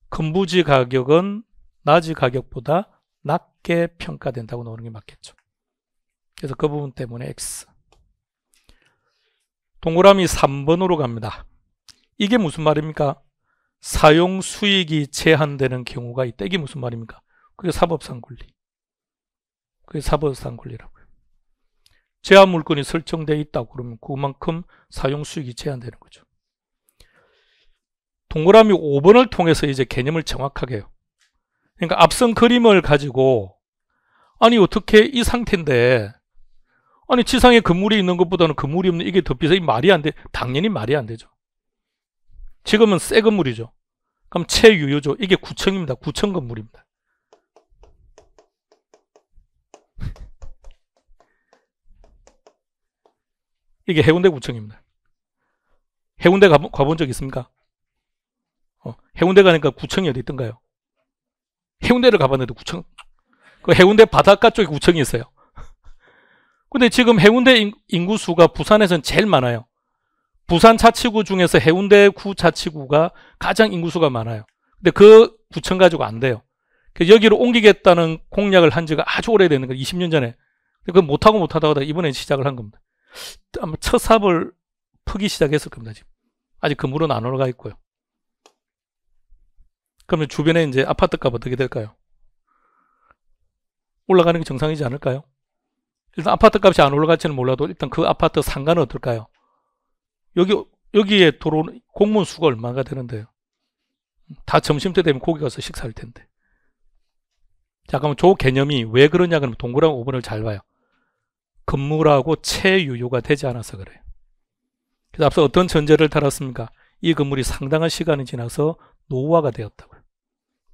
Speaker 1: 금부지 가격은 나지 가격보다 낮게 평가된다고 나오는 게 맞겠죠. 그래서 그 부분 때문에 X. 동그라미 3번으로 갑니다. 이게 무슨 말입니까? 사용 수익이 제한되는 경우가 있다. 이게 무슨 말입니까? 그게 사법상 권리. 그게 사법상 권리라고요. 제한 물건이 설정되어 있다고 그러면 그만큼 사용 수익이 제한되는 거죠. 동그라미 5번을 통해서 이제 개념을 정확하게 해요. 그러니까 앞선 그림을 가지고 아니 어떻게 이 상태인데 아니 지상에 건물이 있는 것보다는 건물이 없는 이게 더 비싸. 이 말이 안 돼. 당연히 말이 안 되죠. 지금은 새 건물이죠. 그럼 최유효죠. 이게 구청입니다. 구청 건물입니다. 이게 해운대 구청입니다. 해운대 가본 적 있습니까? 해운대 가니까 구청이 어디 있던가요? 해운대를 가봤는데 구청, 그 해운대 바닷가 쪽에 구청이 있어요. 근데 지금 해운대 인구수가 부산에서는 제일 많아요. 부산 자치구 중에서 해운대 구 자치구가 가장 인구수가 많아요. 근데 그 구청 가지고 안 돼요. 여기로 옮기겠다는 공약을 한 지가 아주 오래되는 거예요. 20년 전에. 그걸 못하다가 이번에 시작을 한 겁니다. 아마 첫 사업을 퍼기 시작했을 겁니다. 지금. 아직 건물은 안 올라가 있고요. 그러면 주변에 이제 아파트값 어떻게 될까요? 올라가는 게 정상이지 않을까요? 일단 아파트 값이 안 올라갈지는 몰라도 일단 그 아파트 상가는 어떨까요? 여기에 들어오는 공무원 수가 얼마가 되는데요? 다 점심때 되면 거기 가서 식사할 텐데. 자, 그러면 저 개념이 왜 그러냐 그러면 동그라미 5번을 잘 봐요. 건물하고 채유효가 되지 않아서 그래요. 그래서 앞서 어떤 전제를 달았습니까? 이 건물이 상당한 시간이 지나서 노후화가 되었다고요.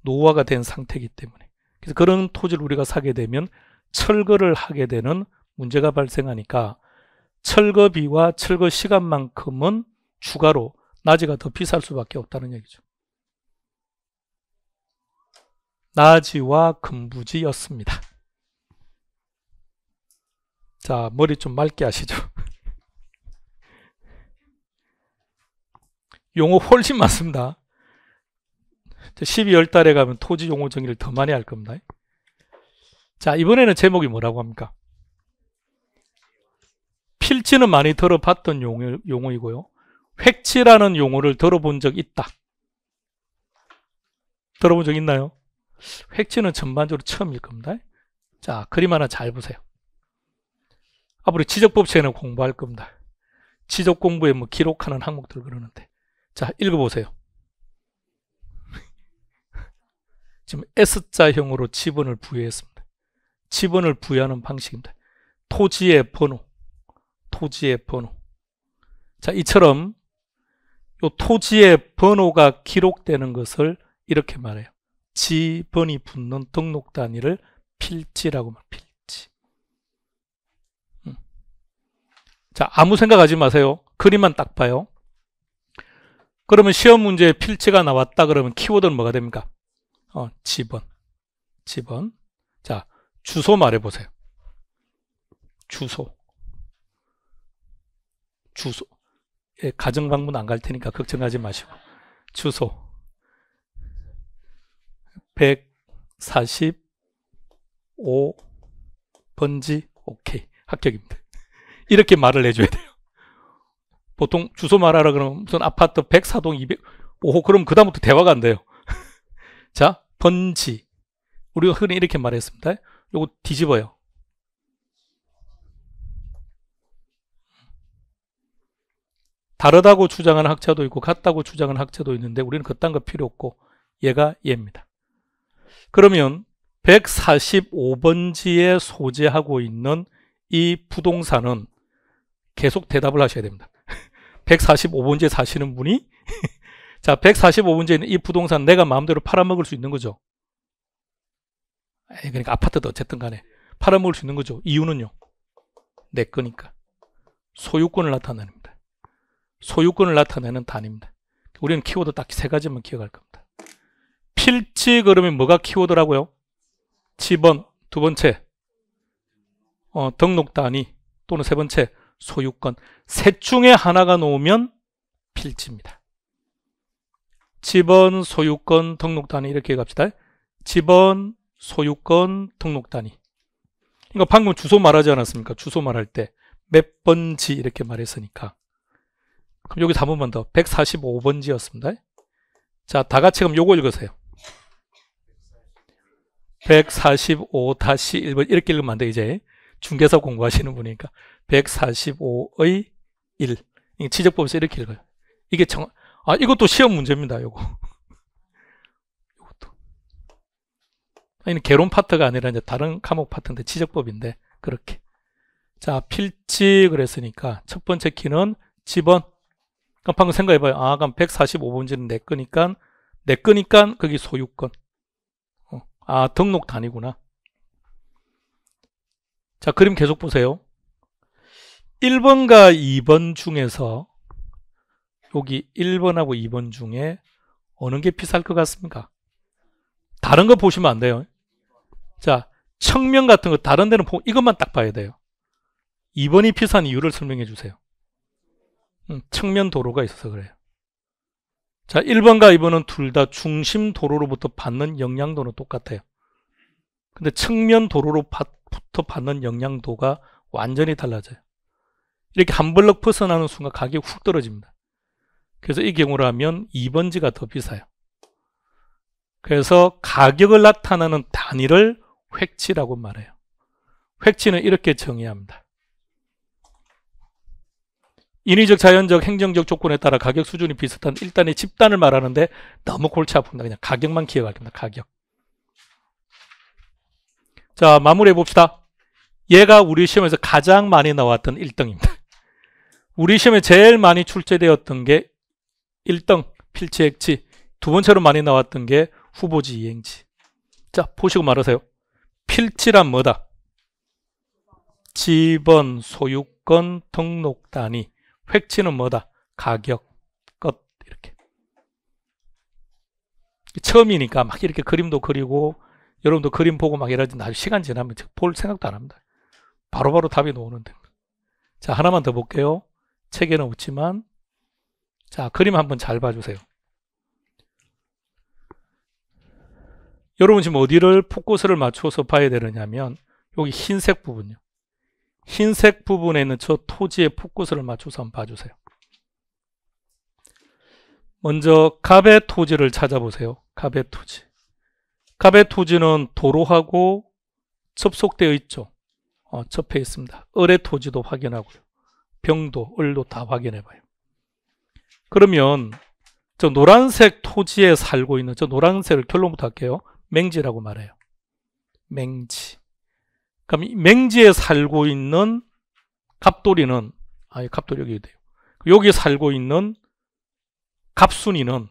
Speaker 1: 노후화가 된 상태이기 때문에. 그래서 그런 토지를 우리가 사게 되면 철거를 하게 되는 문제가 발생하니까 철거비와 철거 시간만큼은 추가로 나지가 더 비쌀 수밖에 없다는 얘기죠. 나지와 금부지였습니다. 자, 머리 좀 맑게 하시죠. 용어 훨씬 많습니다. 12월 달에 가면 토지 용어 정의를 더 많이 할 겁니다. 자, 이번에는 제목이 뭐라고 합니까? 필지는 많이 들어봤던 용어이고요. 획지라는 용어를 들어본 적 있다. 들어본 적 있나요? 획지는 전반적으로 처음일 겁니다. 자, 그림 하나 잘 보세요. 앞으로 지적법 시간에 공부할 겁니다. 지적 공부에 뭐 기록하는 항목들 그러는데. 자, 읽어보세요. 지금 S자형으로 지번을 부여했습니다. 지번을 부여하는 방식입니다. 토지의 번호. 토지의 번호. 자, 이처럼 요 토지의 번호가 기록되는 것을 이렇게 말해요. 지번이 붙는 등록 단위를 필지라고 말해요. 필지. 자, 아무 생각하지 마세요. 그림만 딱 봐요. 그러면 시험 문제에 필지가 나왔다 그러면 키워드는 뭐가 됩니까? 지번. 지번. 자, 주소 말해보세요. 주소. 주소. 예, 가정방문 안 갈 테니까 걱정하지 마시고. 주소. 145번지 오케이. 합격입니다. 이렇게 말을 해줘야 돼요. 보통 주소 말하라 그러면 무슨 아파트 104동 205호 그럼 그 다음부터 대화가 안 돼요. 자, 번지. 우리가 흔히 이렇게 말했습니다. 요거 뒤집어요. 다르다고 주장하는 학자도 있고 같다고 주장하는 학자도 있는데 우리는 그딴 거 필요 없고 얘가 얘입니다. 그러면 145번지에 소재하고 있는 이 부동산은 계속 대답을 하셔야 됩니다. 145번지에 사시는 분이 자, 145번지에 있는 이 부동산 내가 마음대로 팔아먹을 수 있는 거죠. 그러니까 아파트도 어쨌든 간에 팔아먹을 수 있는 거죠. 이유는요. 내 거니까. 소유권을 나타냅니다. 소유권을 나타내는 단위입니다. 우리는 키워드 딱 세 가지만 기억할 겁니다. 필지 그러면 뭐가 키워드라고요? 지번, 두 번째 등록 단위 또는 세 번째 소유권. 셋 중에 하나가 놓으면 필지입니다. 지번, 소유권, 등록 단위 이렇게 갑시다. 지번, 소유권, 등록 단위. 이거 방금 주소 말하지 않았습니까? 주소 말할 때 몇 번지 이렇게 말했으니까. 그럼 여기서 한 번만 더. 145번지였습니다. 자, 다 같이 그럼 요거 읽으세요. 145-1번 이렇게 읽으면 안 돼. 이제 중개사 공부하시는 분이니까 145의 1. 지적법에서 이렇게 읽어요. 이게 이것도 시험 문제입니다. 요거. 이것도. 아니, 개론 파트가 아니라 이제 다른 과목 파트인데 지적법인데 그렇게. 자, 필지 그랬으니까 첫 번째 키는 지번. 그럼 방금 생각해봐요. 그럼 145번지는 내 거니까 거기 소유권. 등록 단위구나. 자, 그림 계속 보세요. 1번과 2번 중에서 여기 1번하고 2번 중에 어느 게 비쌀 것 같습니까? 다른 거 보시면 안 돼요. 자, 측면 같은 거 다른 데는 이것만 딱 봐야 돼요. 2번이 비싼 이유를 설명해 주세요. 측면 도로가 있어서 그래요. 자, 1번과 2번은 둘 다 중심 도로로부터 받는 영향도는 똑같아요. 근데 측면 도로로부터 받는 영향도가 완전히 달라져요. 이렇게 한 블럭 벗어나는 순간 가격이 훅 떨어집니다. 그래서 이 경우라면 2번지가 더 비싸요. 그래서 가격을 나타내는 단위를 획치라고 말해요. 획치는 이렇게 정의해야 합니다. 인위적, 자연적, 행정적 조건에 따라 가격 수준이 비슷한 일단의 집단을 말하는데 너무 골치 아픕니다. 그냥 가격만 기억할 겁니다. 가격. 자, 마무리해 봅시다. 얘가 우리 시험에서 가장 많이 나왔던 1등입니다. 우리 시험에 제일 많이 출제되었던 게 1등, 필지 액지. 두 번째로 많이 나왔던 게 후보지 이행지. 자, 보시고 말하세요. 필지란 뭐다? 지번, 소유권, 등록 단위. 획치는 뭐다? 가격, 것 이렇게. 처음이니까 막 이렇게 그림도 그리고 여러분도 그림 보고 막 이러지 나중에 시간 지나면 볼 생각도 안 합니다. 바로바로 답이 나오는데. 자, 하나만 더 볼게요. 책에는 없지만 자, 그림 한번 잘 봐주세요. 여러분 지금 어디를 포커스를 맞춰서 봐야 되느냐면 여기 흰색 부분요. 흰색 부분에 있는 저 토지의 포커스를 맞춰서 한번 봐주세요. 먼저 갑의 토지를 찾아보세요. 갑의 토지. 갑의 토지는 도로하고 접속되어 있죠. 접해 있습니다. 을의 토지도 확인하고요. 병도, 을도 다 확인해봐요. 그러면 저 노란색 토지에 살고 있는 저 노란색을 결론부터 할게요. 맹지라고 말해요. 맹지. 그럼 이 맹지에 살고 있는 갑돌이는 갑돌이 여기 돼요. 여기 살고 있는 갑순이는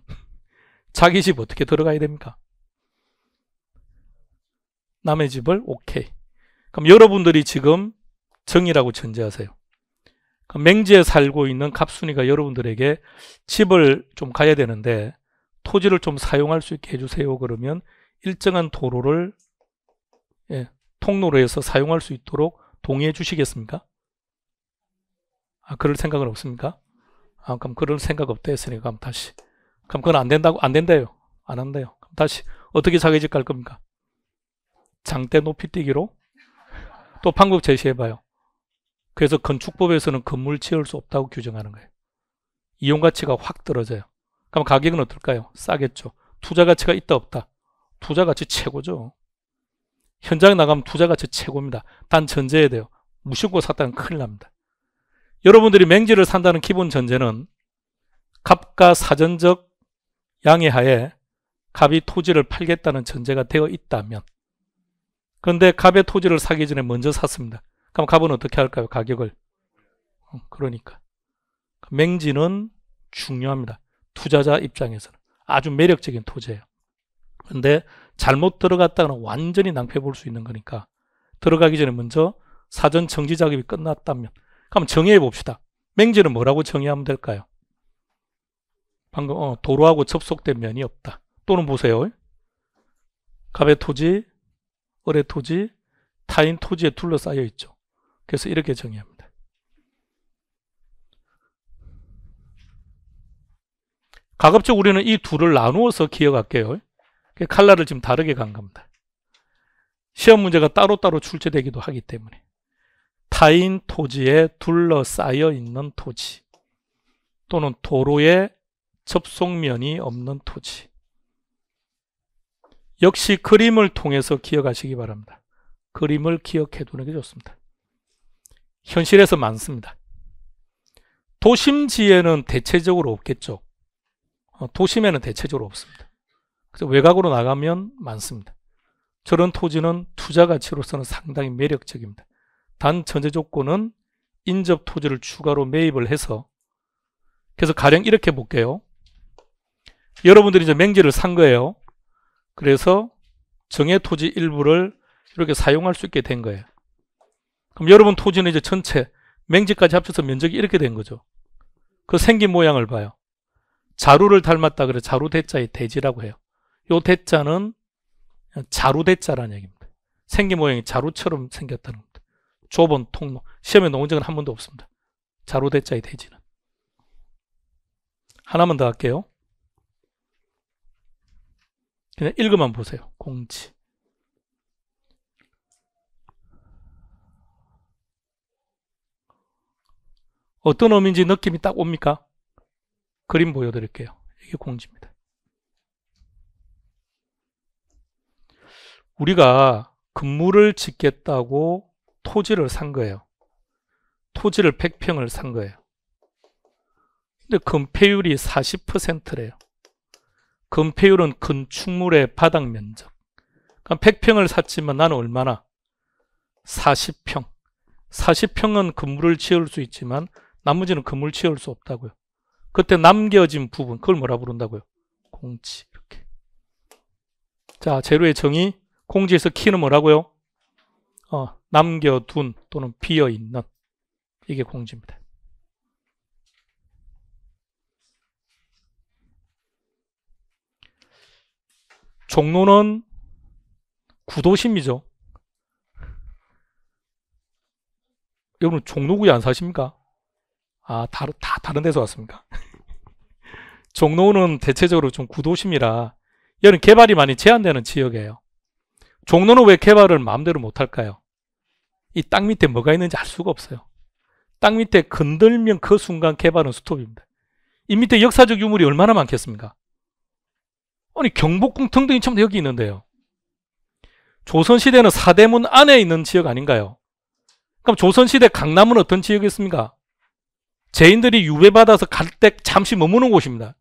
Speaker 1: 자기 집 어떻게 들어가야 됩니까? 남의 집을 오케이. 그럼 여러분들이 지금 정이라고 전제하세요. 그럼 맹지에 살고 있는 갑순이가 여러분들에게 집을 좀 가야 되는데 토지를 좀 사용할 수 있게 해주세요. 그러면 일정한 도로를 통로로 해서 사용할 수 있도록 동의해 주시겠습니까? 그럴 생각은 없습니까? 그럼 그럴 생각 없다 했으니까 그럼 다시. 그럼 그건 안 된다고? 안 된대요. 안 한대요. 그럼 다시 어떻게 자기집 갈 겁니까? 장대 높이 뛰기로? 또 방법 제시해봐요. 그래서 건축법에서는 건물 지을 수 없다고 규정하는 거예요. 이용가치가 확 떨어져요. 그럼 가격은 어떨까요? 싸겠죠. 투자가치가 있다 없다? 투자가치 최고죠. 현장에 나가면 투자가치 최고입니다. 단 전제해야 돼요. 무심코 샀다면 큰일 납니다. 여러분들이 맹지를 산다는 기본 전제는 갑과 사전적 양해하에 갑이 토지를 팔겠다는 전제가 되어 있다면, 그런데 갑의 토지를 사기 전에 먼저 샀습니다. 그럼 갑은 어떻게 할까요? 가격을. 그러니까 맹지는 중요합니다. 투자자 입장에서는 아주 매력적인 토지예요. 그런데 잘못 들어갔다가는 완전히 낭패 볼 수 있는 거니까 들어가기 전에 먼저 사전 정지 작업이 끝났다면, 그럼 정의해 봅시다. 맹지는 뭐라고 정의하면 될까요? 방금 도로하고 접속된 면이 없다. 또는 보세요. 갑의 토지, 을의 토지, 타인 토지에 둘러싸여 있죠. 그래서 이렇게 정의합니다. 가급적 우리는 이 둘을 나누어서 기억할게요. 칼날을 지금 다르게 간 겁니다. 시험 문제가 따로따로 출제되기도 하기 때문에. 타인 토지에 둘러싸여 있는 토지 또는 도로에 접속면이 없는 토지. 역시 그림을 통해서 기억하시기 바랍니다. 그림을 기억해 두는 게 좋습니다. 현실에서 많습니다. 도심지에는 대체적으로 없겠죠. 도심에는 대체적으로 없습니다. 그래서 외곽으로 나가면 많습니다. 저런 토지는 투자 가치로서는 상당히 매력적입니다. 단 전제 조건은 인접 토지를 추가로 매입을 해서, 그래서 가령 이렇게 볼게요. 여러분들이 이제 맹지를 산 거예요. 그래서 정해 토지 일부를 이렇게 사용할 수 있게 된 거예요. 그럼 여러분 토지는 이제 전체 맹지까지 합쳐서 면적이 이렇게 된 거죠. 그 생긴 모양을 봐요. 자루를 닮았다 그래 자루 대자의 대지라고 해요. 요 대자는 자루 대자라는 얘기입니다. 생긴 모양이 자루처럼 생겼다는 겁니다. 좁은 통로. 시험에 나온 적은 한 번도 없습니다. 자루 대자의 대지는. 하나만 더 할게요. 그냥 읽어만 보세요. 공지. 어떤 의미인지 느낌이 딱 옵니까? 그림 보여드릴게요. 이게 공지입니다. 우리가 건물을 짓겠다고 토지를 산 거예요. 토지를 100평을 산 거예요. 근데 건폐율이 40%래요. 건폐율은 건축물의 바닥 면적. 그럼 100평을 샀지만 나는 얼마나? 40평. 40평은 건물을 지을 수 있지만 나머지는 건물 지을 수 없다고요. 그때 남겨진 부분, 그걸 뭐라 부른다고요? 공지. 이렇게. 자, 재료의 정의. 공지에서 키는 뭐라고요? 남겨둔 또는 비어있는. 이게 공지입니다. 종로는 구도심이죠. 여러분 종로구에 안 사십니까? 다 다른 데서 왔습니까? 종로는 대체적으로 좀 구도심이라 여기는 개발이 많이 제한되는 지역이에요. 종로는 왜 개발을 마음대로 못할까요? 이 땅 밑에 뭐가 있는지 알 수가 없어요. 땅 밑에 건들면 그 순간 개발은 스톱입니다. 이 밑에 역사적 유물이 얼마나 많겠습니까? 아니 경복궁 등등이 참 여기 있는데요. 조선시대는 사대문 안에 있는 지역 아닌가요? 그럼 조선시대 강남은 어떤 지역이었습니까? 죄인들이 유배받아서 갈 때 잠시 머무는 곳입니다.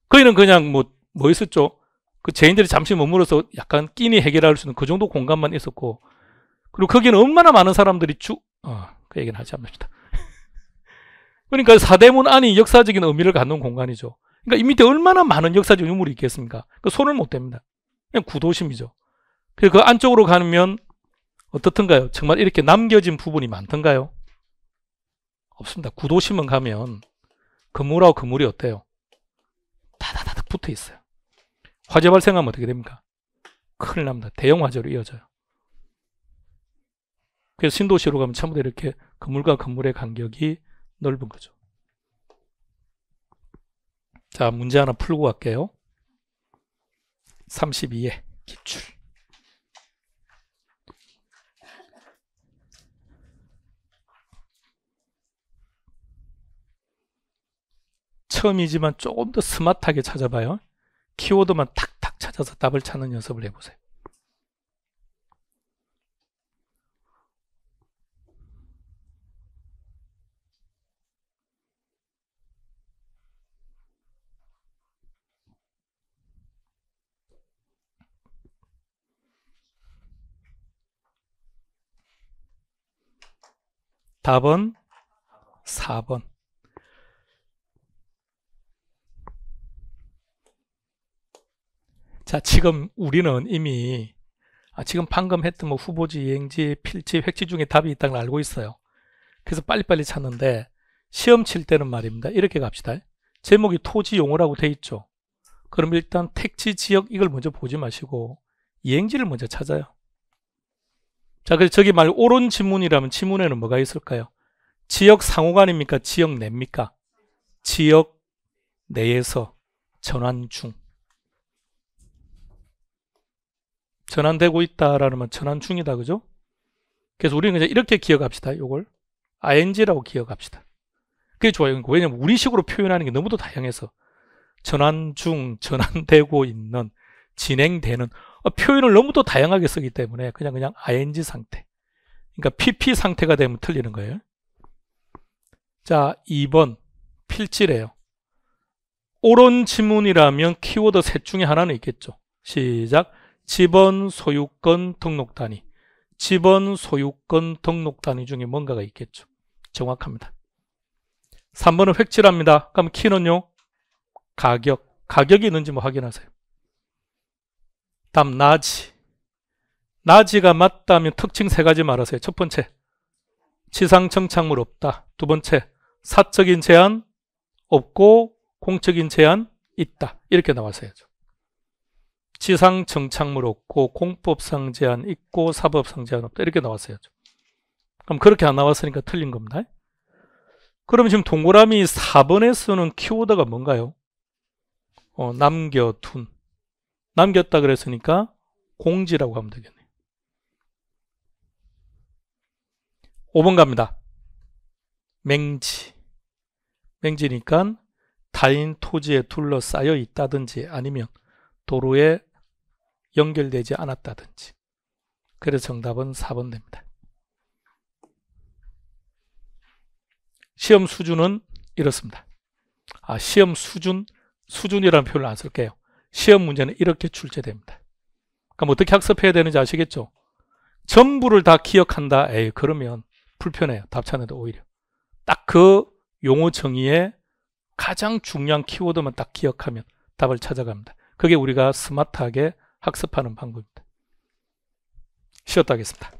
Speaker 1: 거기는 그냥 뭐 있었죠? 그 죄인들이 잠시 머물러서 약간 끼니 해결할 수 있는 그 정도 공간만 있었고, 그리고 거기는 얼마나 많은 사람들이 그 얘기는 하지 않습니다. 그러니까 사대문 안이 역사적인 의미를 갖는 공간이죠. 그러니까 이 밑에 얼마나 많은 역사적 유물이 있겠습니까? 그 손을 못 댑니다. 그냥 구도심이죠. 그래서 그 안쪽으로 가면 어떻든가요? 정말 이렇게 남겨진 부분이 많던가요? 없습니다. 구도심은 가면 건물하고 건물이 어때요? 다다다닥 붙어 있어요. 화재 발생하면 어떻게 됩니까? 큰일 납니다. 대형 화재로 이어져요. 그래서 신도시로 가면 전부 다 이렇게 건물과 건물의 간격이 넓은 거죠. 자, 문제 하나 풀고 갈게요. 32에 기출. 처음이지만 조금 더 스마트하게 찾아봐요. 키워드만 탁탁 찾아서 답을 찾는 연습을 해보세요. 답은 4번. 자, 지금 우리는 이미 지금 방금 했던 후보지, 이행지, 필지, 획지 중에 답이 있다는 걸 알고 있어요. 그래서 빨리빨리 찾는데 시험 칠 때는 말입니다. 이렇게 갑시다. 제목이 토지 용어라고 돼 있죠. 그럼 일단 택지 지역 이걸 먼저 보지 마시고 이행지를 먼저 찾아요. 자, 그래서 저기 말고 옳은 지문이라면 지문에는 뭐가 있을까요? 지역 상호간입니까? 지역 내입니까? 지역 내에서 전환 중. 전환되고 있다라는 건 전환 중이다. 그죠? 그래서 우리는 그냥 이렇게 기억합시다. 이걸 ing라고 기억합시다. 그게 좋아요. 왜냐면 우리식으로 표현하는 게 너무도 다양해서 전환 중, 전환되고 있는, 진행되는 표현을 너무도 다양하게 쓰기 때문에 그냥 ing 상태. 그러니까 pp 상태가 되면 틀리는 거예요. 자, 2번 필지래요. 옳은 지문이라면 키워드 셋 중에 하나는 있겠죠. 시작. 집원 소유권 등록 단위. 집원 소유권 등록 단위 중에 뭔가가 있겠죠. 정확합니다. 3번은 획질합니다. 그럼 키는요? 가격. 가격이 있는지 뭐 확인하세요. 다음 나지. 나지가 맞다면 특징 세 가지 말하세요. 첫 번째, 지상 정착물 없다. 두 번째, 사적인 제한 없고 공적인 제한 있다. 이렇게 나왔어야죠. 지상 정착물 없고 공법상 제한 있고 사법상 제한 없다. 이렇게 나왔어야죠. 그럼 그렇게 안 나왔으니까 틀린 겁니다. 그럼 지금 동그라미 4번에 쓰는 키워드가 뭔가요? 남겨둔. 남겼다 그랬으니까 공지라고 하면 되겠네요. 5번 갑니다. 맹지. 맹지니까 타인 토지에 둘러싸여 있다든지 아니면 도로에 연결되지 않았다든지. 그래서 정답은 4번 됩니다. 시험 수준은 이렇습니다. 시험 수준이라는 표현을 안 쓸게요. 시험 문제는 이렇게 출제됩니다. 그럼 어떻게 학습해야 되는지 아시겠죠? 전부를 다 기억한다. 그러면 불편해요. 답 찾는데 오히려. 딱 그 용어 정의에 가장 중요한 키워드만 딱 기억하면 답을 찾아갑니다. 그게 우리가 스마트하게 학습하는 방법입니다. 쉬었다 하겠습니다.